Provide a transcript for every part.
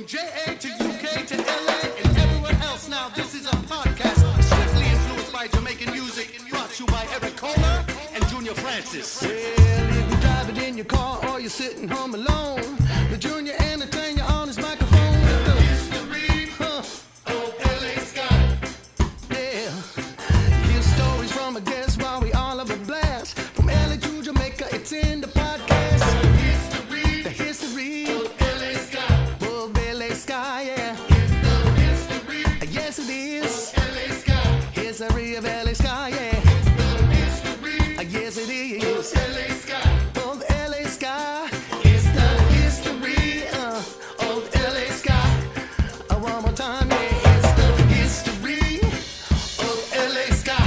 From JA to UK to LA and everywhere else now, this is a podcast strictly influenced by Jamaican music, brought to you by Eric Kohler and Junor Francis. Well, if you're driving in your car or you're sitting home alone, the Junior entertain you on his microphone with the history of LA Ska. Yeah, hear stories from a guest while we all have a blast. From LA to Jamaica, it's in the podcast. The history of LA Ska. Of LA Ska, yeah. It's the history. Yes, it is. Of LA Ska. History of LA Ska, yeah. It's the history. Yes, it is. Of LA Ska. Of LA Ska. It's the history of LA Ska. One more time, yeah. It's the history of LA Ska.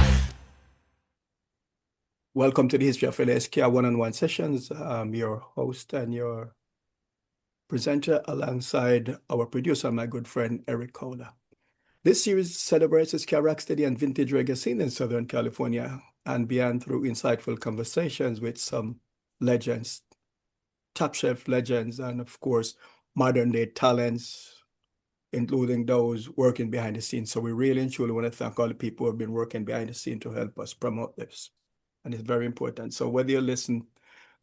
Welcome to the History of LA Ska one-on-one sessions. I'm your host and your presenter alongside our producer, my good friend, Eric Kohler. This series celebrates the ska, rocksteady, and vintage reggae scene in Southern California and beyond through insightful conversations with some legends, top shelf legends, and of course, modern day talents, including those working behind the scenes. So we really and truly want to thank all the people who have been working behind the scene to help us promote this. And it's very important. So whether you listen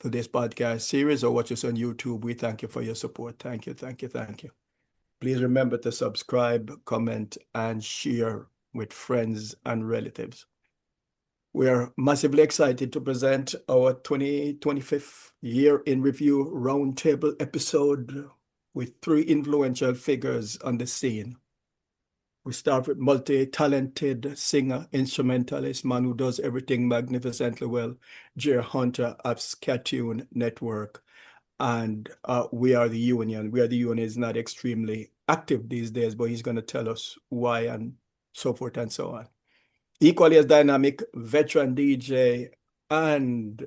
to this podcast series or watch us on YouTube, we thank you for your support. Thank you, thank you, thank you. Please remember to subscribe, comment, and share with friends and relatives. We are massively excited to present our 2025th year in review roundtable episode with three influential figures on the scene. We start with multi-talented singer, instrumentalist, man who does everything magnificently well, Jer Hunter of Skatune Network. And We Are the Union. We Are the Union is not extremely active these days, but he's going to tell us why and so forth and so on. Equally as dynamic, veteran DJ and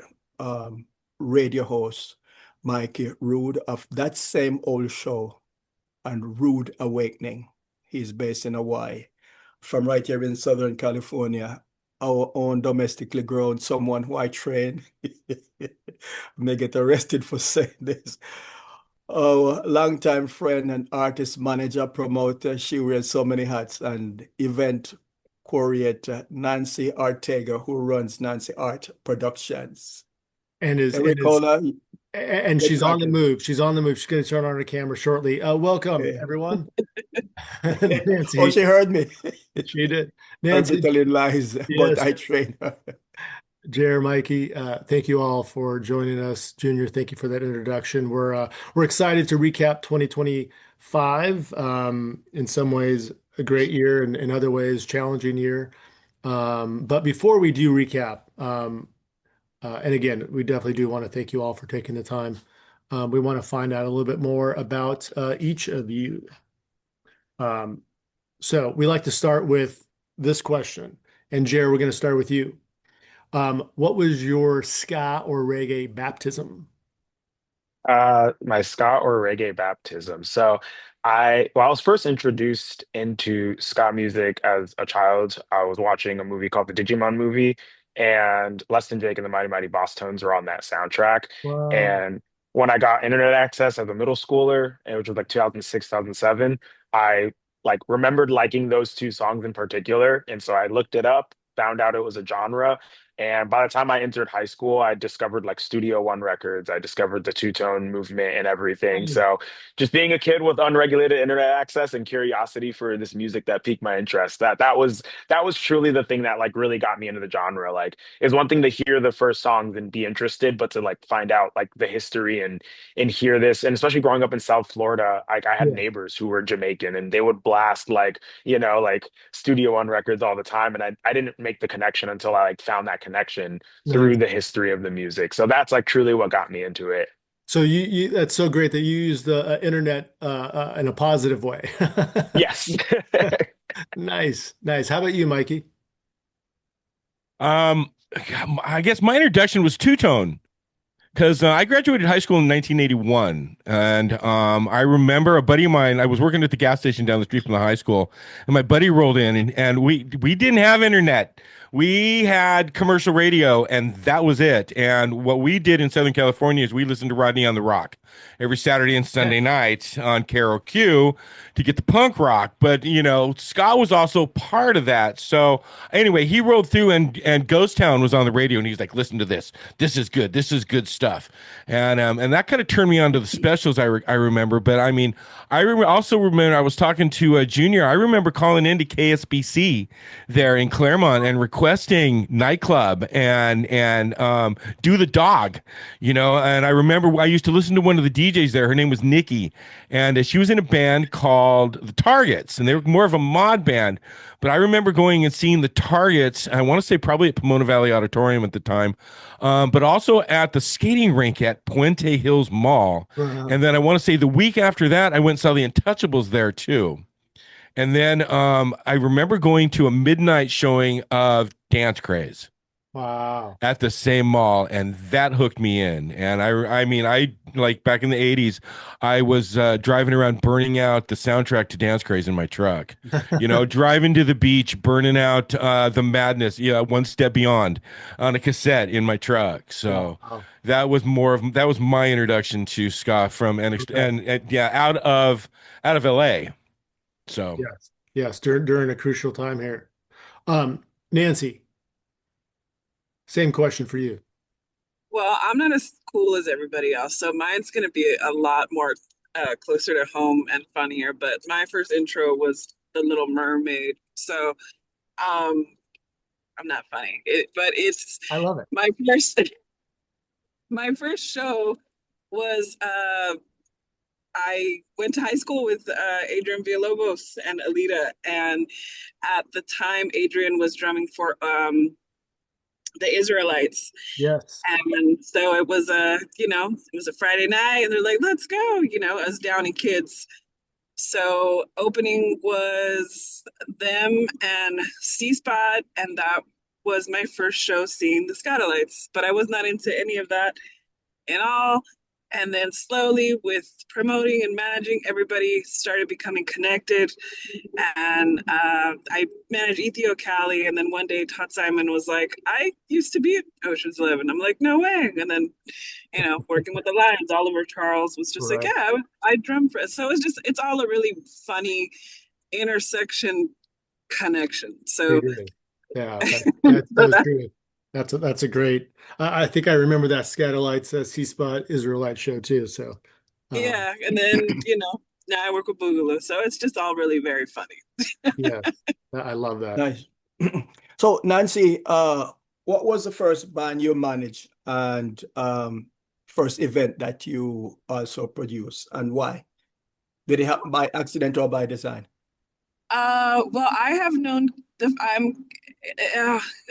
radio host, Mikey Rhude of that same old show and Rhude Awakening. He's based in Hawaii. From right here in Southern California, our own domestically grown, someone who I train, may get arrested for saying this. Our longtime friend and artist, manager, promoter, she wears so many hats, and event curator, Nancy Arteaga, who runs Nance Arte Productions. And she's on the move. She's on the move. She's going to turn on her camera shortly. Welcome, everyone. Nancy. Oh, she heard me. She did. Nancy. I'm telling lies, yes. But I train her. Jer, Mikey, thank you all for joining us. Junior, thank you for that introduction. We're excited to recap 2025. In some ways, a great year, and in other ways, challenging year. But before we do recap, and again, we definitely do want to thank you all for taking the time. We want to find out a little bit more about each of you. So we like to start with this question. And Jer, we're going to start with you. What was your ska or reggae baptism? My ska or reggae baptism. So I was first introduced into ska music as a child. I was watching a movie called the Digimon movie, and Less Than Jake and the Mighty Mighty Boss Tones were on that soundtrack. Wow. And when I got internet access as a middle schooler, which was like 2006, 2007, I remembered liking those two songs in particular. And so I looked it up, found out it was a genre. And by the time I entered high school, I discovered like Studio One records. I discovered the two-tone movement and everything. So just being a kid with unregulated internet access and curiosity for this music that piqued my interest, that was truly the thing that like really got me into the genre. Like, it's one thing to hear the first songs and be interested, but to like find out like the history and hear this. And especially growing up in South Florida, like I had neighbors who were Jamaican, and they would blast like Studio One records all the time. And I didn't make the connection until I like found that connection through the history of the music. So that's like truly what got me into it. So you that's so great that you use the internet in a positive way. Yes. Nice. How about you, Mikey? I guess my introduction was two-tone, because I graduated high school in 1981, and I remember a buddy of mine. I was working at the gas station down the street from the high school, and my buddy rolled in, and we didn't have internet. We had commercial radio, and that was it. And what we did in Southern California is we listened to Rodney on the Rock every Saturday and Sunday night on Carol Q to get the punk rock. But Scott was also part of that. So anyway, he rolled through, and Ghost Town was on the radio, and he's like, "Listen to this. This is good. This is good stuff." And that kind of turned me on to the specials. I remember, but I mean, also remember I was talking to Junior. I remember calling into KSBC there in Claremont and requesting nightclub and do the dog, And I remember I used to listen to one of the DJs there. Her name was Nikki, and she was in a band called the Targets, and they were more of a mod band. But I remember going and seeing the Targets. I want to say probably at Pomona Valley Auditorium at the time, but also at the skating rink at Puente Hills Mall. And then I want to say the week after that, I went and saw the Untouchables there too. And then I remember going to a midnight showing of Dance Craze. Wow. At the same mall, and that hooked me in. And I mean, I like back in the 80s, I was driving around burning out the soundtrack to Dance Craze in my truck, driving to the beach, burning out the Madness, One Step Beyond on a cassette in my truck. So that was my introduction to ska from out of LA. So yes, during a crucial time here. Nancy, same question for you. Well, I'm not as cool as everybody else, so mine's going to be a lot more closer to home and funnier. But my first intro was The Little Mermaid, so I'm not funny. But it's I love it. My first show was I went to high school with Adrian Villalobos and Alita, and at the time Adrian was drumming for the Aggrolites. Yes. And so it was it was a Friday night, and they're like, "Let's go," us Downey kids. So opening was them and C Spot, and that was my first show seeing the Skatalites. But I was not into any of that at all. And then slowly, with promoting and managing, everybody started becoming connected. And I managed Ethio Cali. And then one day, Todd Simon was like, "I used to be at Ocean's 11." I'm like, "No way." And then, working with the Lions, Oliver Charles was just like, "Yeah, I drum for it." So it's all a really funny intersection connection. So, yeah, that's true. That's a great. I think I remember that Skatalites C-Spot Israelite show too. So yeah, and then now I work with Boogaloo, so it's just all really very funny. Yeah, I love that. Nice. So Nancy, what was the first band you managed and first event that you also produced, and why? Did it happen by accident or by design? Well, I have known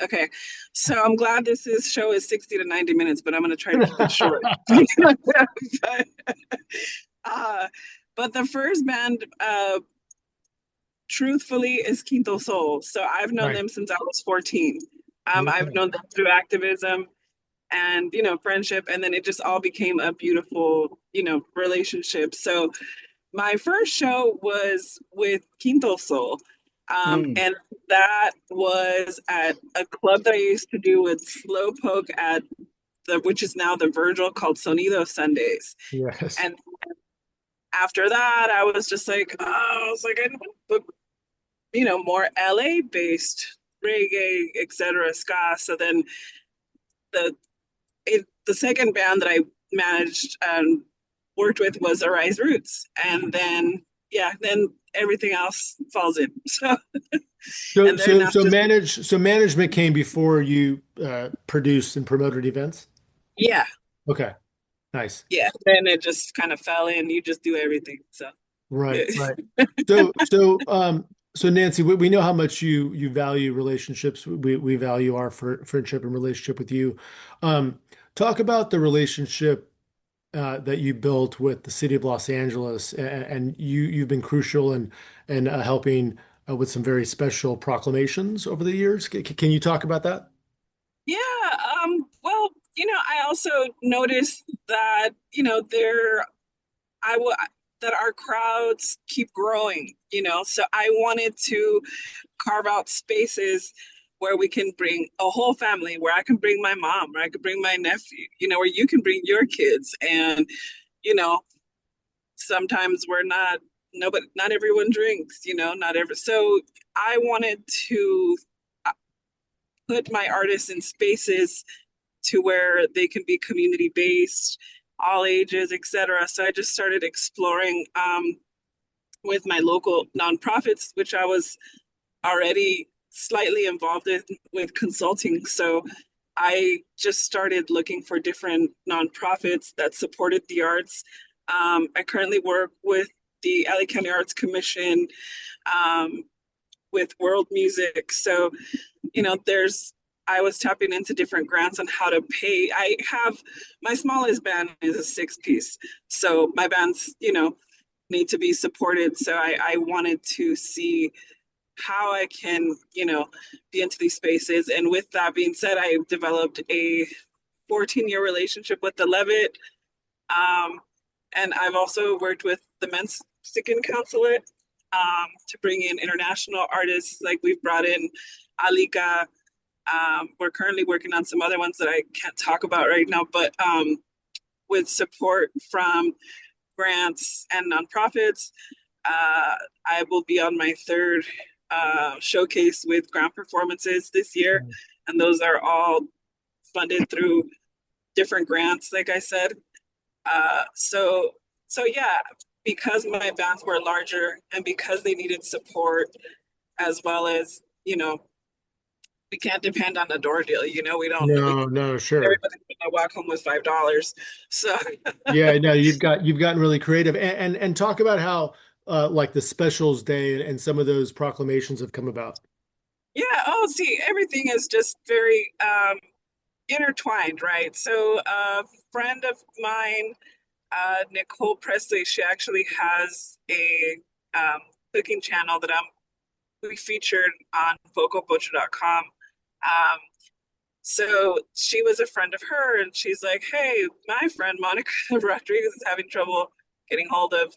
okay. So I'm glad this show is 60 to 90 minutes, but I'm going to try to keep it short. But the first band, truthfully, is Quinto Soul. So I've known them since I was 14. I've known them through activism and, friendship, and then it just all became a beautiful, relationship. So my first show was with Quinto Soul. And that was at a club that I used to do with Slowpoke at which is now the Virgil, called Sonido Sundays. Yes. And after that, I was just like, I want to book, more LA based reggae, etc., ska. So then the second band that I managed and worked with was Arise Roots, and then everything else falls in. So management came before you produced and promoted events? Yeah. Okay. Nice. Yeah. Then it just kind of fell in. You just do everything. So right. So Nancy, we know how much you value relationships. We value our friendship and relationship with you. Talk about the relationship that you built with the city of Los Angeles, and you've been crucial in helping with some very special proclamations over the years. Can you talk about that? Yeah. Well, I also noticed that that our crowds keep growing. So I wanted to carve out spaces where we can bring a whole family, where I can bring my mom, where I could bring my nephew, where you can bring your kids. And, you know, sometimes we're not, nobody, not everyone drinks, not every, so I wanted to put my artists in spaces to where they can be community based, all ages, etc. So I just started exploring with my local nonprofits, which I was already slightly involved in with consulting. So I just started looking for different nonprofits that supported the arts. I currently work with the LA County Arts Commission, with world music. So, I was tapping into different grants on how to pay. I have my smallest band is a 6-piece. So my bands, need to be supported. So I wanted to see how I can, be into these spaces. And with that being said, I developed a 14-year relationship with the Levitt. And I've also worked with the Mexican Consulate to bring in international artists. Like we've brought in Alika. We're currently working on some other ones that I can't talk about right now, but with support from grants and nonprofits, I will be on my third showcase with grant performances this year. And those are all funded through different grants, like I said. So yeah, because my bands were larger and because they needed support, as well as, we can't depend on a door deal, we don't, No, sure. everybody's gonna walk home with $5. So Yeah, no, you've gotten really creative, and talk about how like the specials day and some of those proclamations have come about. yeah, oh, see, everything is just very intertwined, right? So a friend of mine, Nicole Presley, she actually has a cooking channel that we featured on vocalbutcher.com. So she was a friend of her, and she's like, "Hey, my friend Monica Rodriguez is having trouble getting hold of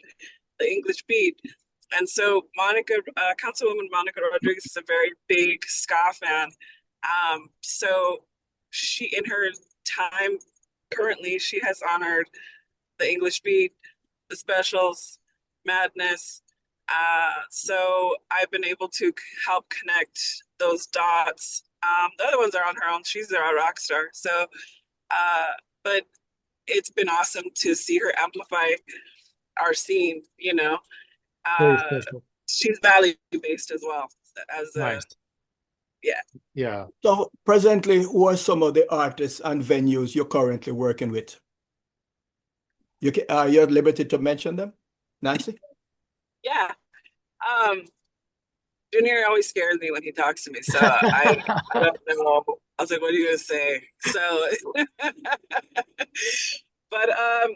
the English beat." And so Councilwoman Monica Rodriguez is a very big ska fan. So she, in her time currently, she has honored the English beat, the specials, Madness. So I've been able to help connect those dots. The other ones are on her own. She's a rock star. So, but it's been awesome to see her amplify our scene, Very Uh, special. she's value based as well. As Nice. Yeah. Yeah. So presently, who are some of the artists and venues you're currently working with? You're at liberty to mention them, Nancy? Yeah. Um, Junior always scares me when he talks to me, so I don't know. I was like, "What are you gonna say?" So, but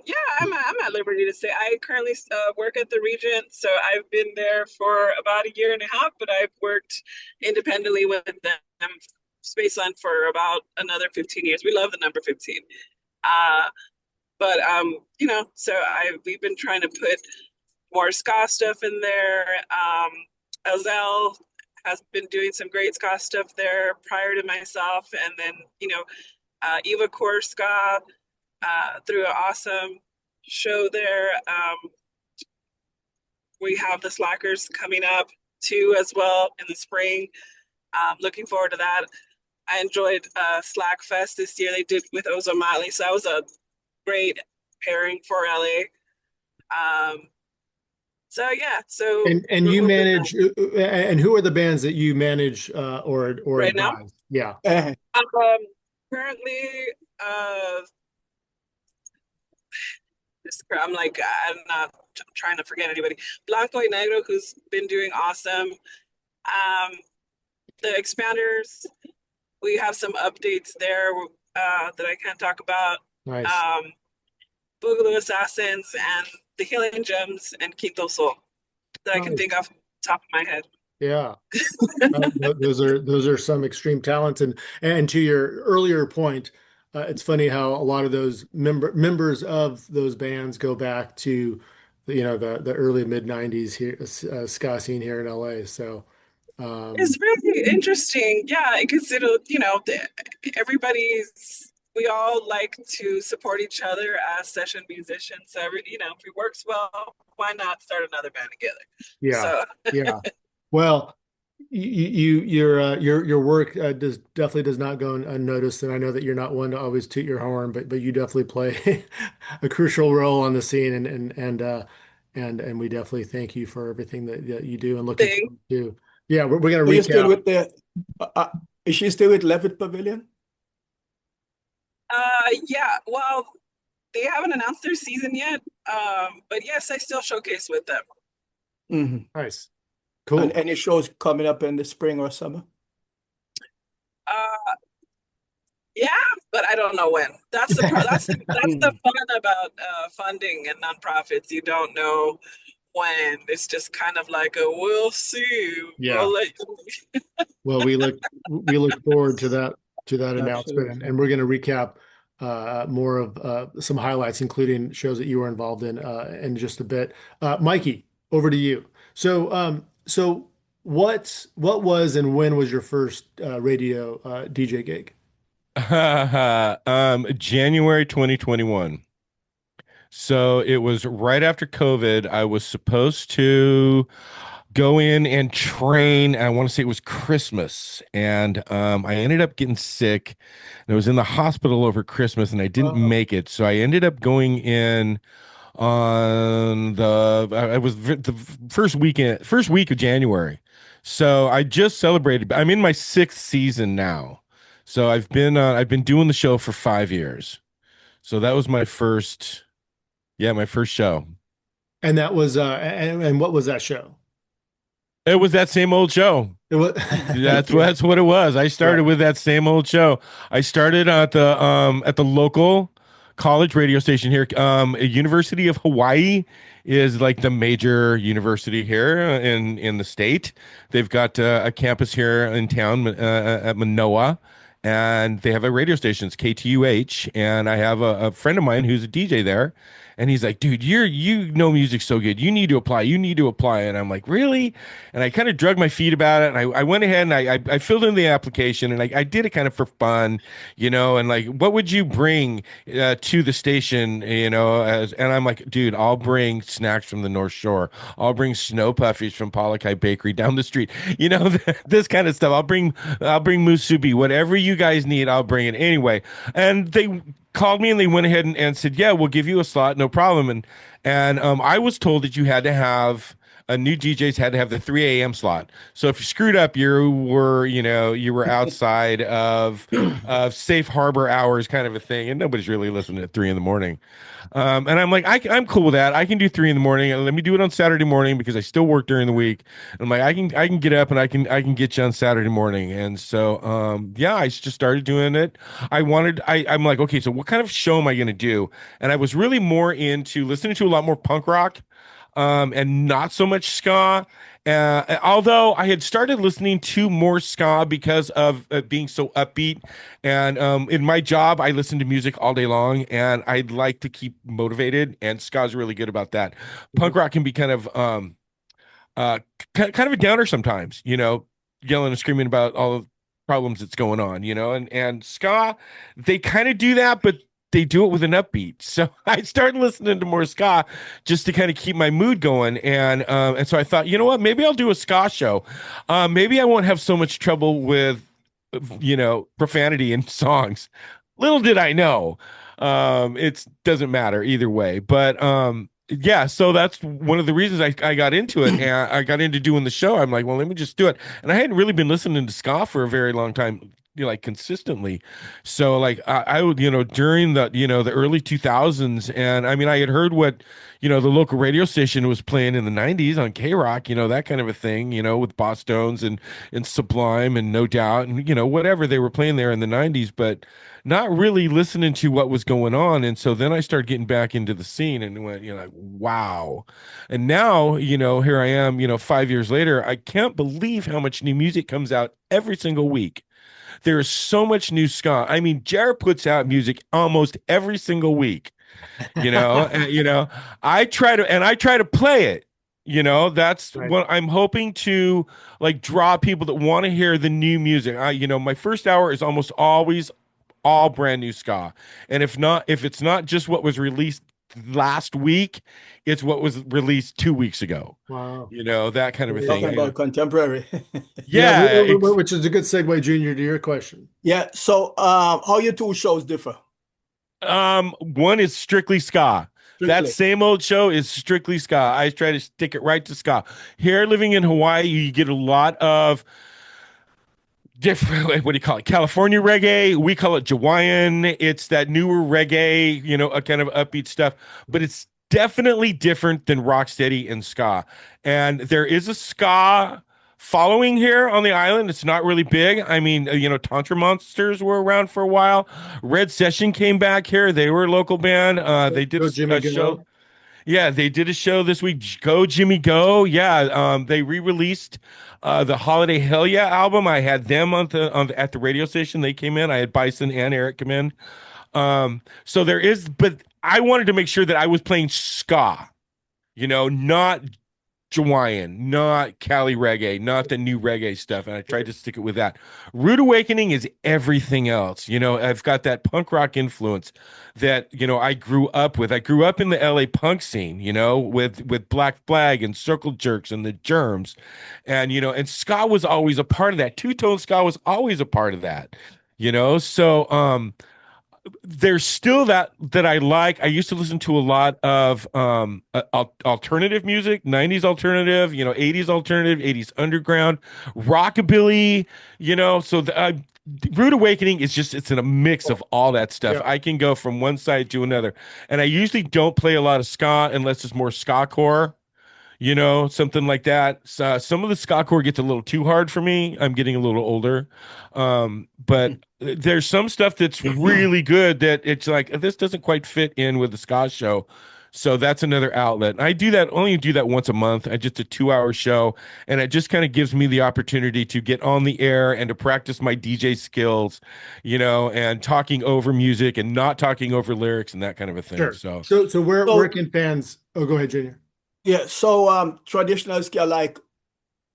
yeah, I'm at liberty to say I currently work at the Regent, so I've been there for about a year and a half, but I've worked independently with them, Spaceland, for about another 15 years. We love the number 15. Uh, but so we've been trying to put more ska stuff in there. Elzel has been doing some great ska stuff there prior to myself, and then Eva Core Ska threw an awesome show there. We have the Slackers coming up too as well in the spring. Looking forward to that. I enjoyed Slack Fest this year. They did with Ozomali, so that was a great pairing for LA. So yeah, so And you manage, and who are the bands that you manage or right now, advise? Yeah. currently, I'm like, I'm not trying to forget anybody. Blanco y Negro, who's been doing awesome. The Expanders, we have some updates there that I can't talk about. Nice. Boogaloo Assassins and the Healing Gems and Quinto Soul that I can think off the top of my head. Yeah. Those are some extreme talents, and to your earlier point, it's funny how a lot of those members of those bands go back to the early mid '90s here, ska scene here in LA. So It's really interesting. Yeah, because it'll, we all like to support each other as session musicians. So, if it works well, why not start another band together? Yeah, So, yeah. Well, your work definitely does not go unnoticed, and I know that you're not one to always toot your horn, but you definitely play a crucial role on the scene, and we definitely thank you for everything that you do, and looking thing. forward to. Yeah, we're gonna Are you still recap. with the? Is she still with Levitt Pavilion? Yeah, well, they haven't announced their season yet. But yes, I still showcase with them. Mm-hmm. Nice, cool. And any shows coming up in the spring or summer? Yeah, but I don't know when. That's the fun about funding and nonprofits. You don't know when. It's just kind of like a we'll see. Yeah. We'll let you. Well, we look forward to that announcement, Absolutely. and we're going to recap more of some highlights, including shows that you were involved in just a bit. Mikey, over to you. So what was and when was your first radio DJ gig? January 2021. So it was right after COVID. I was supposed to go in and train. I want to say it was Christmas, and I ended up getting sick. And I was in the hospital over Christmas, and I didn't make it. So I ended up going in on I was the first week of January. So I just celebrated. I'm in my 6th season now. So I've been doing the show for 5 years. So that was my first, yeah, my first show. And that was and what was that show? It was that same old show. It was That's what it was. I started with that same old show. I started at the local college radio station here. University of Hawaii is like the major university here in the state. They've got a campus here in town at Manoa, and they have a radio station. It's KTUH, and I have a friend of mine who's a DJ there. And he's like, dude, you know music so good. You need to apply. You need to apply. And I'm like, really? And I kind of drug my feet about it. And I went ahead and I filled in the application, and I did it kind of for fun, and like, what would you bring to the station, and I'm like, dude, I'll bring snacks from the North Shore. I'll bring snow puffies from Palakai Bakery down the street. This kind of stuff. I'll bring musubi, whatever you guys need, I'll bring it anyway. And they called me and they went ahead and said, yeah, we'll give you a slot, no problem. And I was told that you had to have new DJs had to have the 3 a.m. slot. So if you screwed up, you were outside of safe harbor hours, kind of a thing, and nobody's really listening at 3 a.m. And I'm like, I'm cool with that. I can do 3 a.m. Let me do it on Saturday morning because I still work during the week. And I'm like, I can get up and I can get you on Saturday morning. And so yeah, I just started doing it. I'm like, okay, so what kind of show am I going to do? And I was really more into listening to a lot more punk rock. And not so much ska. Although I had started listening to more ska because of being so upbeat. And in my job, I listen to music all day long, and I'd like to keep motivated. And ska is really good about that. Punk rock can be kind of kind of a downer sometimes, yelling and screaming about all the problems that's going on, and ska, they kind of do that, but they do it with an upbeat. So I started listening to more ska just to kind of keep my mood going. And so I thought, you know what, maybe I'll do a ska show. Maybe I won't have so much trouble with, profanity in songs. Little did I know. It doesn't matter either way. But yeah, so that's one of the reasons I got into it, and I got into doing the show. I'm like, well, let me just do it. And I hadn't really been listening to ska for a very long time, like consistently. So like I would, during the early 2000s, and I mean, I had heard what, the local radio station was playing in the 90s on K-Rock, that kind of a thing, with Boss Stones and Sublime and No Doubt and, whatever they were playing there in the 90s, but not really listening to what was going on. And so then I started getting back into the scene and went, like, wow. And now, here I am, 5 years later, I can't believe how much new music comes out every single week. There is so much new ska. I mean, Jer puts out music almost every single week. And, I try to play it, You know, that's Right. what I'm hoping to like draw people that want to hear the new music. My first hour is almost always all brand new ska. And if it's not just what was released last week, it's what was released 2 weeks ago. Wow. That kind of a Yeah. thing. Talking about contemporary. Yeah, Yeah, which is a good segue, Junior, to your question. Yeah. So, how your two shows differ? one is strictly ska. That Strictly. same old show is strictly ska. I try to stick it right to ska. Here, living in Hawaii, you get a lot of different, what do you call it? California reggae. We call it Hawaiian. It's that newer reggae, a kind of upbeat stuff, but it's definitely different than rocksteady and ska. And there is a ska following here on the island. It's not really big. I mean, Tantra Monsters were around for a while. Red Session came back here. They were a local band. They did Go Jimmy a show. Go. Yeah, they did a show this week. Go Jimmy Go. Yeah, they re-released the Holiday Hell Yeah album. I had them at the radio station. They came in. I had Bison and Eric come in. So there is, but I wanted to make sure that I was playing ska. Not Hawaiian, not Cali reggae, not the new reggae stuff. And I tried to stick it with that. Rhude Awakening is everything else. I've got that punk rock influence that, I grew up with. I grew up in the LA punk scene, with Black Flag and Circle Jerks and the Germs. And ska was always a part of that. Two-tone ska was always a part of that, So, there's still that I like. I used to listen to a lot of alternative music, 90s alternative, 80s alternative, 80s underground, rockabilly, so Rhude Awakening is it's in a mix of all that stuff. Yeah. I can go from one side to another. And I usually don't play a lot of ska unless it's more ska core. Something like that. So, some of the ska core gets a little too hard for me. I'm getting a little older. But there's some stuff that's really good that it's like, this doesn't quite fit in with the ska show. So that's another outlet. I only do that once a month. I just a 2-hour show, and it just kind of gives me the opportunity to get on the air and to practice my DJ skills, and talking over music and not talking over lyrics and that kind of a thing. Sure. So where can fans? Oh, go ahead, Junior. Yeah. So, traditional ska like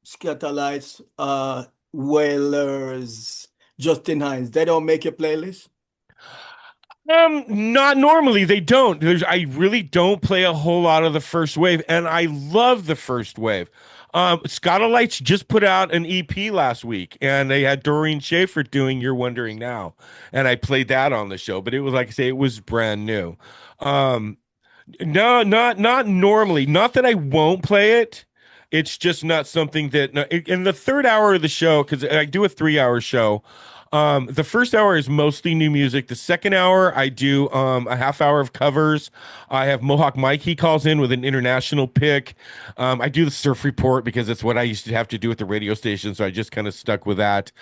Skatalites, Wailers, Justin Hines, they don't make your playlist? Not normally. They don't. I really don't play a whole lot of the first wave, and I love the first wave. Aggrolites just put out an EP last week, and they had Doreen Schaefer doing "You're Wondering Now," and I played that on the show. But it was like I say, it was brand new. No, not normally. Not that I won't play it. It's just not something that in the third hour of the show, because I do a 3-hour show. The first hour is mostly new music. The second hour, I do a half hour of covers. I have Mohawk Mike. He calls in with an international pick. I do the surf report because it's what I used to have to do at the radio station, so I just kind of stuck with that.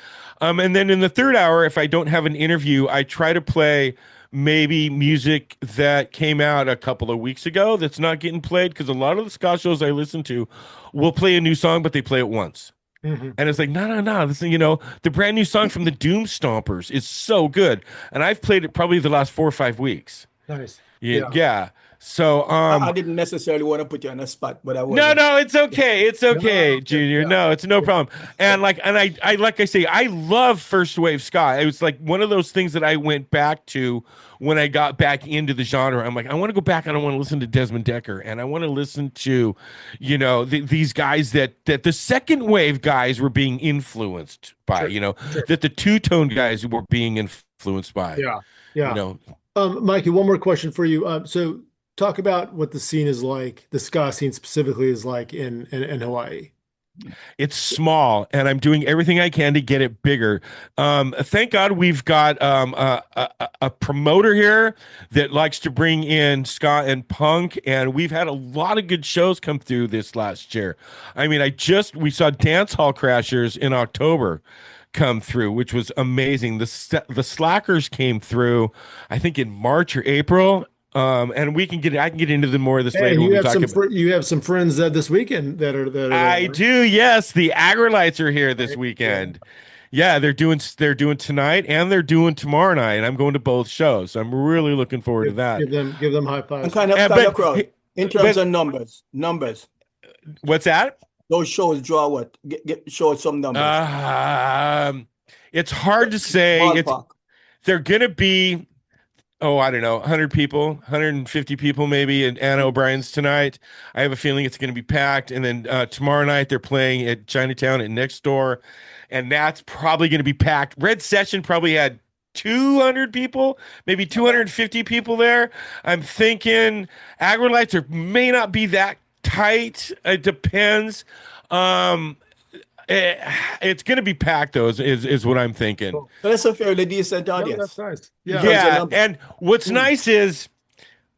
And then in the third hour, if I don't have an interview, I try to play maybe music that came out a couple of weeks ago that's not getting played, because a lot of the ska shows I listen to will play a new song, but they play it once. Mm-hmm. And it's like, no. This, the brand new song from the Doom Stompers is so good. And I've played it probably the last 4 or 5 weeks. Nice. Yeah. So I didn't necessarily want to put you on the spot, but I was. no, it's okay. It's okay, No, Junior. yeah. No, it's no problem. And I like I say, I love first wave ska. It was like one of those things that I went back to when I got back into the genre. I'm like, I want to go back and I want to listen to Desmond Decker, and I want to listen to, these guys that the second wave guys were being influenced by, Sure. that the two-tone guys were being influenced by. Yeah. Mikey, one more question for you. So talk about what the scene is like, the ska scene specifically is like in Hawaii. It's small, and I'm doing everything I can to get it bigger. Thank God we've got a promoter here that likes to bring in ska and punk, and we've had a lot of good shows come through this last year. I mean, we saw Dance Hall Crashers in October come through, which was amazing. The Slackers came through, I think in March or April. And I can get into the more of this later. You have some friends this weekend that are there. I do, yes. The Aggrolites are here this weekend. Yeah, they're doing tonight and they're doing tomorrow night, and I'm going to both shows. So I'm really looking forward to that. Give them high fives. And kind of crowd in terms of numbers. What's that? Those shows draw what? Show us some numbers. Um, it's hard to say. Ballpark. They're gonna be, oh, I don't know, 100 people, 150 people maybe at Anna O'Brien's tonight. I have a feeling it's going to be packed. And then tomorrow night they're playing at Chinatown at Next Door, and that's probably going to be packed. Red Session probably had 200 people, maybe 250 people there. I'm thinking Aggrolites may not be that tight. It depends. Um, it's going to be packed, though, is what I'm thinking. Cool. That's a fairly decent Yeah, audience. that's nice. In Yeah. terms of Yeah, numbers. and what's nice is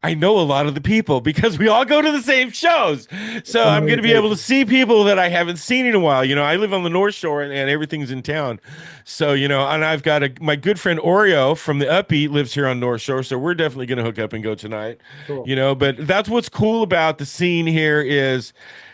I know a lot of the people because we all go to the same shows. So I'm going to be able to see people that I haven't seen in a while. You know, I live on the North Shore and everything's in town. So, you know, and I've got my good friend Oreo from the Upbeat lives here on North Shore. So we're definitely going to hook up and go tonight. Cool. You know, but that's what's cool about the scene here is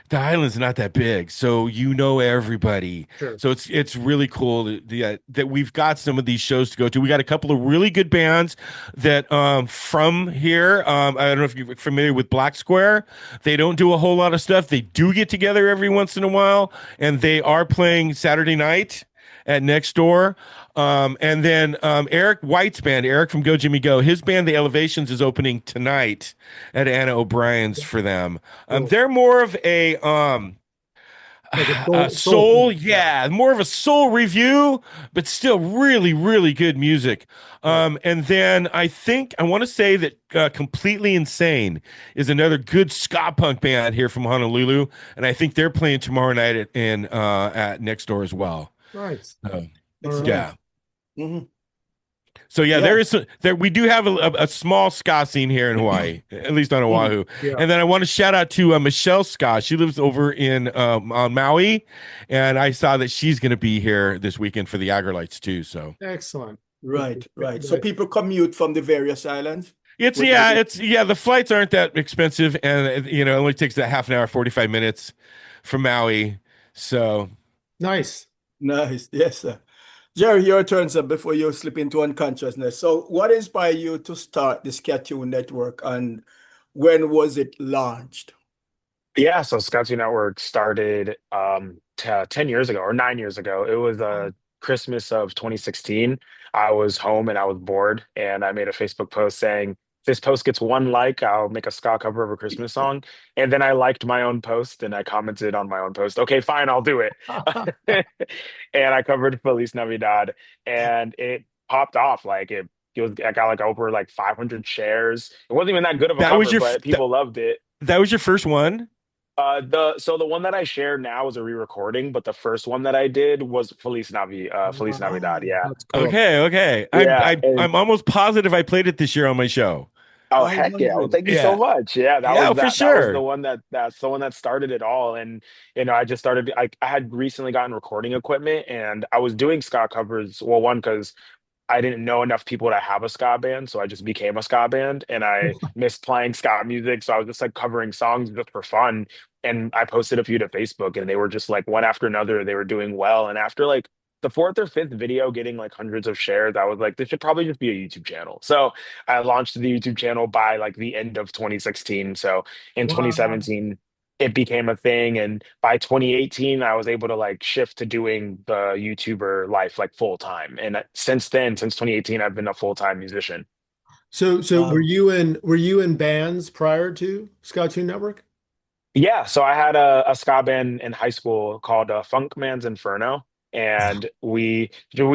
the island's not that big, so you know everybody. Sure. So it's really cool that we've got some of these shows to go to. We got a couple of really good bands that from here. I don't know if you're familiar with Black Square. They don't do a whole lot of stuff. They do get together every once in a while, and they are playing Saturday night at Next Door. And then Eric White's band, Eric from Go Jimmy Go, his band, The Elevations, is opening tonight at Anna O'Brien's for them. They're more of a Like a soul, yeah, more of a soul review, but still really, really good music. And then I want to say that Completely Insane is another good ska punk band here from Honolulu, and I think they're playing tomorrow night at Next Door as well. Nice. Yeah. Mhm. So yeah, Yeah. we do have a small ska scene here in Hawaii, at least on Oahu. Yeah. And then I want to shout out to Michelle Ska. She lives over in on Maui, and I saw that she's going to be here this weekend for the Aggrolites too. So Excellent. Right. So people commute from the various islands. the flights aren't that expensive, and you know, it only takes a half an hour, 45 minutes from Maui. So Nice. Nice. Yes, sir. Jerry, your turn, sir, before you slip into unconsciousness. So what inspired you to start the Skatune Network, and when was it launched? Yeah, so Skatune Network started 10 years ago or 9 years ago. It was Christmas of 2016. I was home and I was bored, and I made a Facebook post saying, if this post gets one like, I'll make a ska cover of a Christmas song. And then I liked my own post and I commented on my own post, okay, fine, I'll do it. And I covered Feliz Navidad, and it popped off. I got like over like 500 shares. It wasn't even that good of a that was cover, your but people loved it. that was your first one? The one that I share now is a re-recording, but the first one that I did was Feliz Navidad. Yeah. That's cool. Okay. Yeah. I'm almost positive I played it this year on my show. Oh, I heck yeah. Well, wondered. thank you so Yeah. much. Yeah, Yeah, for that was sure. the one that's the one that started it all. And you know, I just started I had recently gotten recording equipment, and I was doing ska covers. Well, one, because I didn't know enough people to have a ska band, so I just became a ska band, and I missed playing ska music, so I was just like covering songs just for fun. And I posted a few to Facebook, and they were just like one after another, they were doing well. And after like the fourth or fifth video getting like hundreds of shares, I was like, this should probably just be a YouTube channel. So I launched the YouTube channel by like the end of 2016. So in Wow. 2017 it became a thing, and by 2018 I was able to like shift to doing the YouTuber life like full time. And since then, since 2018, I've been a full-time musician. So were Wow. you in bands prior to Skatune Network? Yeah, so I had a ska band in high school called Funk Man's Inferno, and we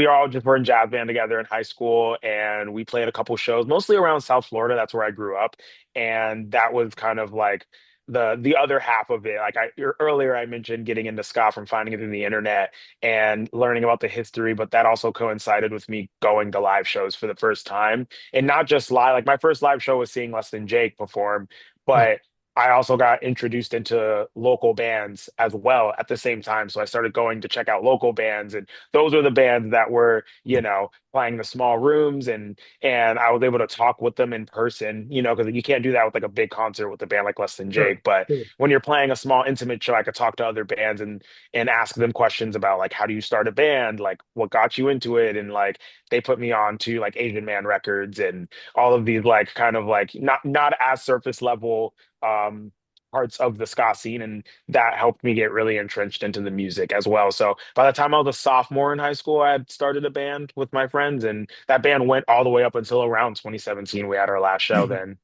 all just were in jazz band together in high school, and we played a couple shows mostly around South Florida. That's where I grew up, and that was kind of like the other half of it. Like earlier, I mentioned getting into ska from finding it in the internet and learning about the history, but that also coincided with me going to live shows for the first time, and not just live. Like my first live show was seeing Less Than Jake perform, Huh. but I also got introduced into local bands as well at the same time. So I started going to check out local bands, and those were the bands that were, you know, playing the small rooms, and I was able to talk with them in person, you know, because you can't do that with like a big concert with a band like Less Than Sure. Jake. But Sure. when you're playing a small intimate show, I could talk to other bands and ask them questions about like how do you start a band, like what got you into it, and like they put me on to like Asian Man Records and all of these like kind of like not as surface level um parts of the ska scene, and that helped me get really entrenched into the music as well. So by the time I was a sophomore in high school, I had started a band with my friends, and that band went all the way up until around 2017. We had our last show then.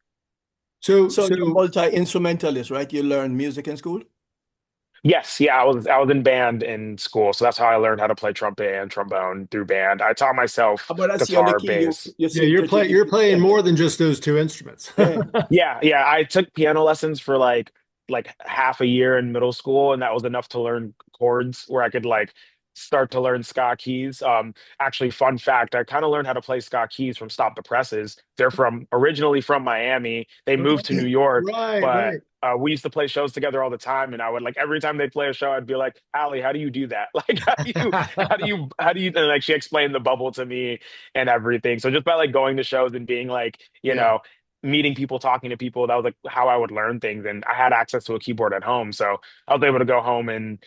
So, So you're so multi-instrumentalist, right? You learn music in school? Yes, yeah, I was in band in school, so that's how I learned how to play trumpet and trombone through band. I taught myself But that's the other guitar, key. You bass. you yeah, seem to take it you're to playing the more than just those two instruments. yeah. Yeah, I took piano lessons for like half a year in middle school, and that was enough to learn chords where I could like start to learn ska keys. Actually, fun fact, I kind of learned how to play ska keys from Stop the Presses. They're from originally from Miami. They moved to New York, Right, but right. we used to play shows together all the time, and I would like every time they play a show, I'd be like, "Allie, how do you do that? Like, how do you?" And like she explained the bubble to me and everything. So just by like going to shows and being like, Yeah. meeting people, talking to people. That was like how I would learn things. And I had access to a keyboard at home. So I was able to go home and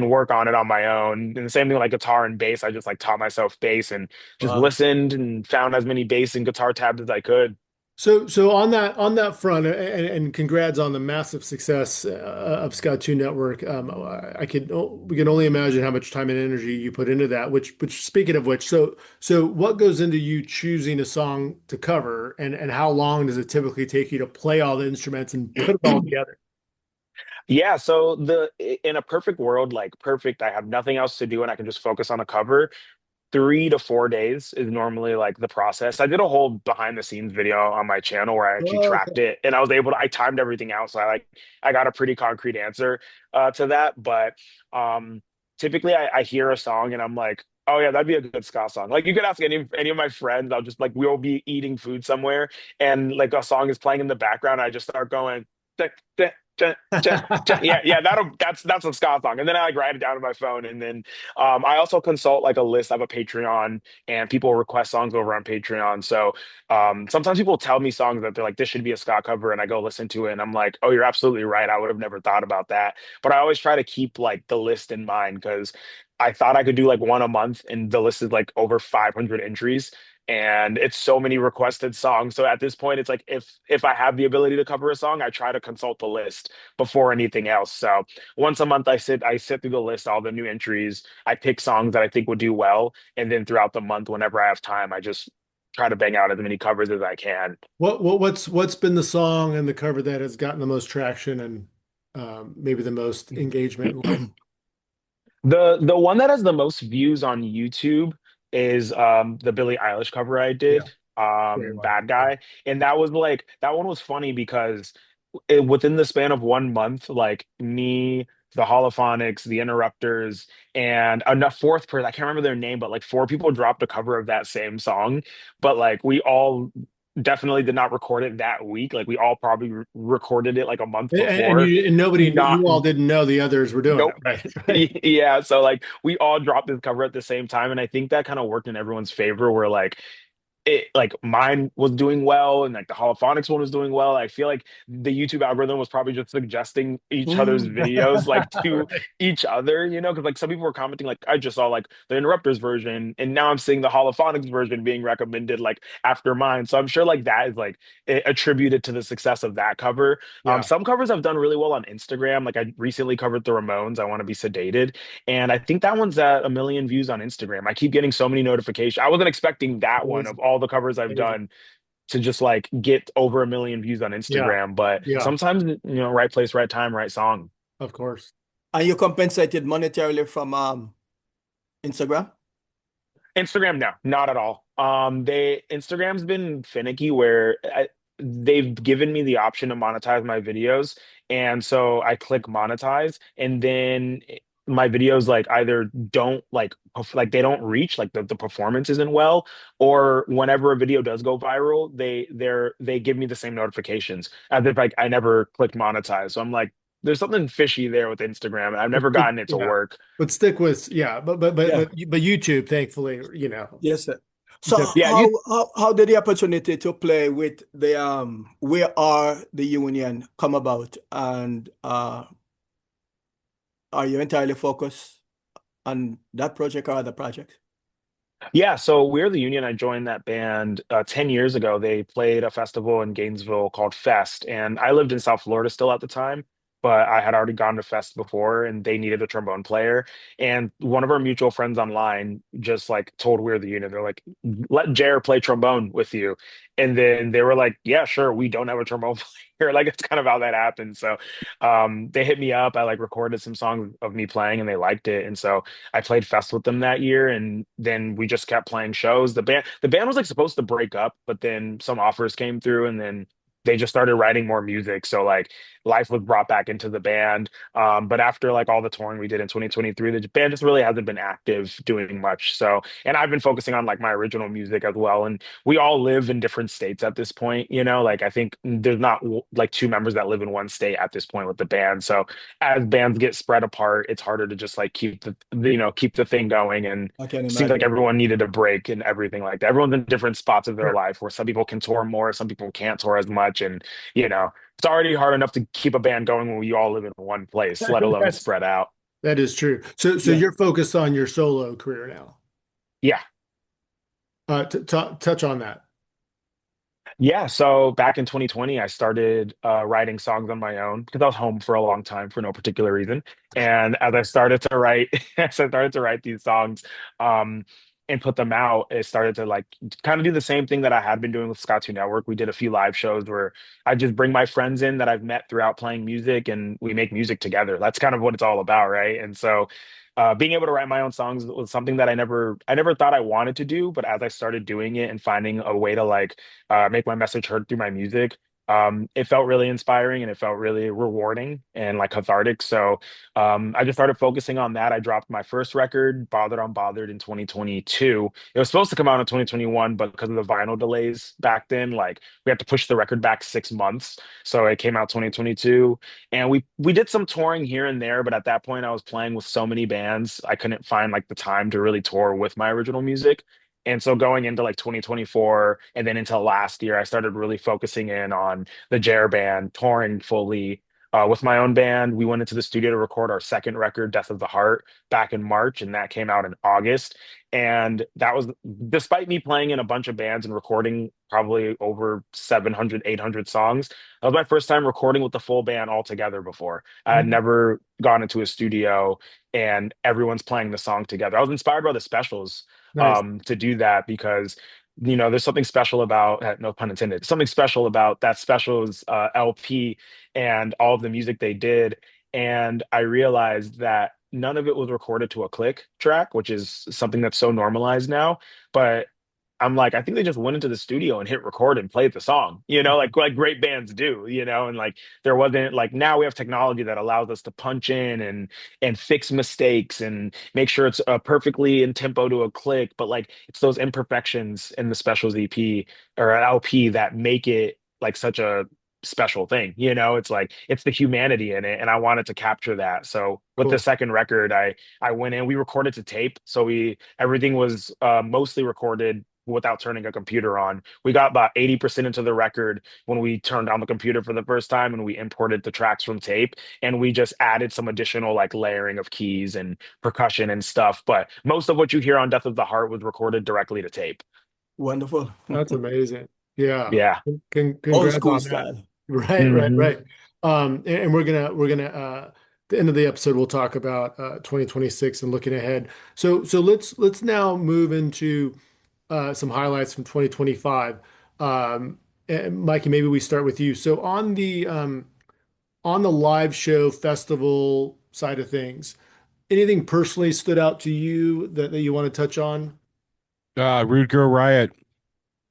work on it on my own. And the same thing like guitar and bass. I just like taught myself bass and just Wow. listened and found as many bass and guitar tabs as I could. So on that front, and congrats on the massive success of Skatune Network. We can only imagine how much time and energy you put into that. Which speaking of which, so what goes into you choosing a song to cover, and how long does it typically take you to play all the instruments and put it all together? Yeah, so the in a perfect world, like perfect, I have nothing else to do and I can just focus on a cover. 3 to 4 days is normally like the process. I did a whole behind the scenes video on my channel where I actually Oh, tracked okay. it and I timed everything out. So I got a pretty concrete answer to that. But um typically I hear a song and I'm like, oh yeah, that'd be a good ska song. Like you could ask any of my friends, I'll just like we'll be eating food somewhere and like a song is playing in the background. I just start going "Tick, tick, tick, tick, tick." Yeah, that's a ska song. And then I like write it down on my phone and then I also consult like a list. I have a Patreon and people request songs over on Patreon. So sometimes people tell me songs that they're like, this should be a ska cover. And I go listen to it and I'm like, oh, you're absolutely right. I would have never thought about that. But I always try to keep like the list in mind because I thought I could do like one a month and the list is like over 500 entries. And it's so many requested songs. So at this point, it's like if I have the ability to cover a song, I try to consult the list before anything else. So once a month I sit through the list, all the new entries. I pick songs that I think would do well, and then throughout the month, whenever I have time, I just try to bang out as many covers as I can. What's been the song and the cover that has gotten the most traction and maybe the most engagement and like? The one that has the most views on YouTube is the Billie Eilish cover I Yeah, did, great one. Bad Yeah. Guy. And that was like that one was funny because within the span of 1 month, like me, the Holophonics, the Interrupters, and a fourth person, I can't remember their name, but like four people dropped a cover of that same song. But like we all definitely did not record it that week. Like we all probably recorded it like a month And before. you and nobody, Not you all didn't know the others were doing it, Nope. right? Right. Yeah, so like we all dropped this cover at the same time, and I think that kind of worked in everyone's favor. Where like it like mine was doing well and like the holophonics one was doing well. I feel like the YouTube algorithm was probably just suggesting each other's Mm. videos like to Right. each other, because like some people were commenting like I just saw like the interrupters version and now I'm seeing the holophonics version being recommended like after mine. So I'm sure like that is like attributed to the success of that cover. Yeah. Some covers have done really well on Instagram. Like I recently covered the Ramones, I Want to Be Sedated. And I think that one's at 1 million views on Instagram. I keep getting so many notifications. I wasn't expecting that one of Amazing. all the covers I've Amazing. done to just like get over 1 million views on Yeah. Instagram. But Yeah. sometimes, right place, right time, right song. Of course. And you compensated monetarily from Instagram? Instagram, no, not at all. Instagram's been finicky where they've given me the option to monetize my videos, and so I click monetize, and then my videos like either don't like they don't reach like the performance isn't well, or whenever a video does go viral, they give me the same notifications as if like I never clicked monetize. So I'm like, there's something fishy there with Instagram, and I've never gotten it to Yeah. work. But stick with, yeah, Yeah. but YouTube, thankfully, Yes, sir. So def- Yeah, you how did the opportunity to play with the Where Are the Union come about? And are you entirely focused on that project or other projects? Yeah, so We're the Union. I joined that band 10 years ago. They played a festival in Gainesville called Fest, and I lived in South Florida still at the time. but I had already gone to Fest before and they needed a trombone player. And one of our mutual friends online just like told We're the Unit, they're like, let Jer play trombone with you. And then they were like, yeah, sure, we don't have a trombone player. Like it's kind of how that happened. So they hit me up. I like recorded some songs of me playing and they liked it. And so I played Fest with them that year. And then we just kept playing shows. The band was like supposed to break up, but then some offers came through and then they just started writing more music. So like life was brought back into the band. But after like all the touring we did in 2023, the band just really hasn't been active doing much. So, and I've been focusing on like my original music as well. And we all live in different states at this point, you know, like I think there's not like two members that live in one state at this point with the band. So as bands get spread apart, it's harder to just like keep keep the thing going. And I can it seems like imagine. everyone needed a break and everything like that. Everyone's in different spots of their Sure. life where some people can tour more, some people can't tour as much. And, you know, it's already hard enough to keep a band going when we all live in one place, let alone That's spread out. that is true. So Yeah. you're focused on your solo career now. Yeah. Touch on that. Yeah, so back in 2020, I started writing songs on my own because I was home for a long time for no particular reason. And as I started to write, as I started to write these songs, um, and put them out, it started to like kind of do the same thing that I had been doing with Skatune Network. We did a few live shows where I just bring my friends in that I've met throughout playing music, and we make music together. That's kind of what it's all about, right? And so being able to write my own songs was something that I never thought I wanted to do, but as I started doing it and finding a way to like make my message heard through my music, it felt really inspiring and it felt really rewarding and like cathartic. So I just started focusing on that. I dropped my first record, Bothered Unbothered, in 2022. It was supposed to come out in 2021, but because of the vinyl delays back then, like we had to push the record back 6 months. So it came out 2022, and we did some touring here and there, but at that point I was playing with so many bands, I couldn't find like the time to really tour with my original music. And so going into like 2024 and then into last year, I started really focusing in on the Jer band, touring fully with my own band. We went into the studio to record our second record, Death of the Heart, back in March, and that came out in August. And that was despite me playing in a bunch of bands and recording probably over 700, 800 songs. That was my first time recording with the full band all together before. I had never gone into a studio and everyone's playing the song together. I was inspired by the specials Nice. to do that because there's something special about no pun intended, something special about that specials LP and all of the music they did. And I realized that none of it was recorded to a click track, which is something that's so normalized now. But I'm like, I think they just went into the studio and hit record and played the song, like great bands do, and like there wasn't like now we have technology that allows us to punch in and fix mistakes and make sure it's perfectly in tempo to a click, but like it's those imperfections in the specials EP or LP that make it like such a special thing. It's like it's the humanity in it, and I wanted to capture that. So with the Cool. second record, I went in, we recorded to tape, so we everything was mostly recorded without turning a computer on. We got about 80% into the record when we turned on the computer for the first time and we imported the tracks from tape, and we just added some additional like layering of keys and percussion and stuff. But most of what you hear on Death of the Heart was recorded directly to tape. Wonderful. That's amazing. Yeah. Yeah. Old Congrats school on that. style. Right, right, hmm right. And we're gonna the end of the episode we'll talk about 2026 and looking ahead. So let's now move into some highlights from 2025. And Mikey, maybe we start with you. So on the live show festival side of things, anything personally stood out to you that you want to touch on? Rude Girl Riot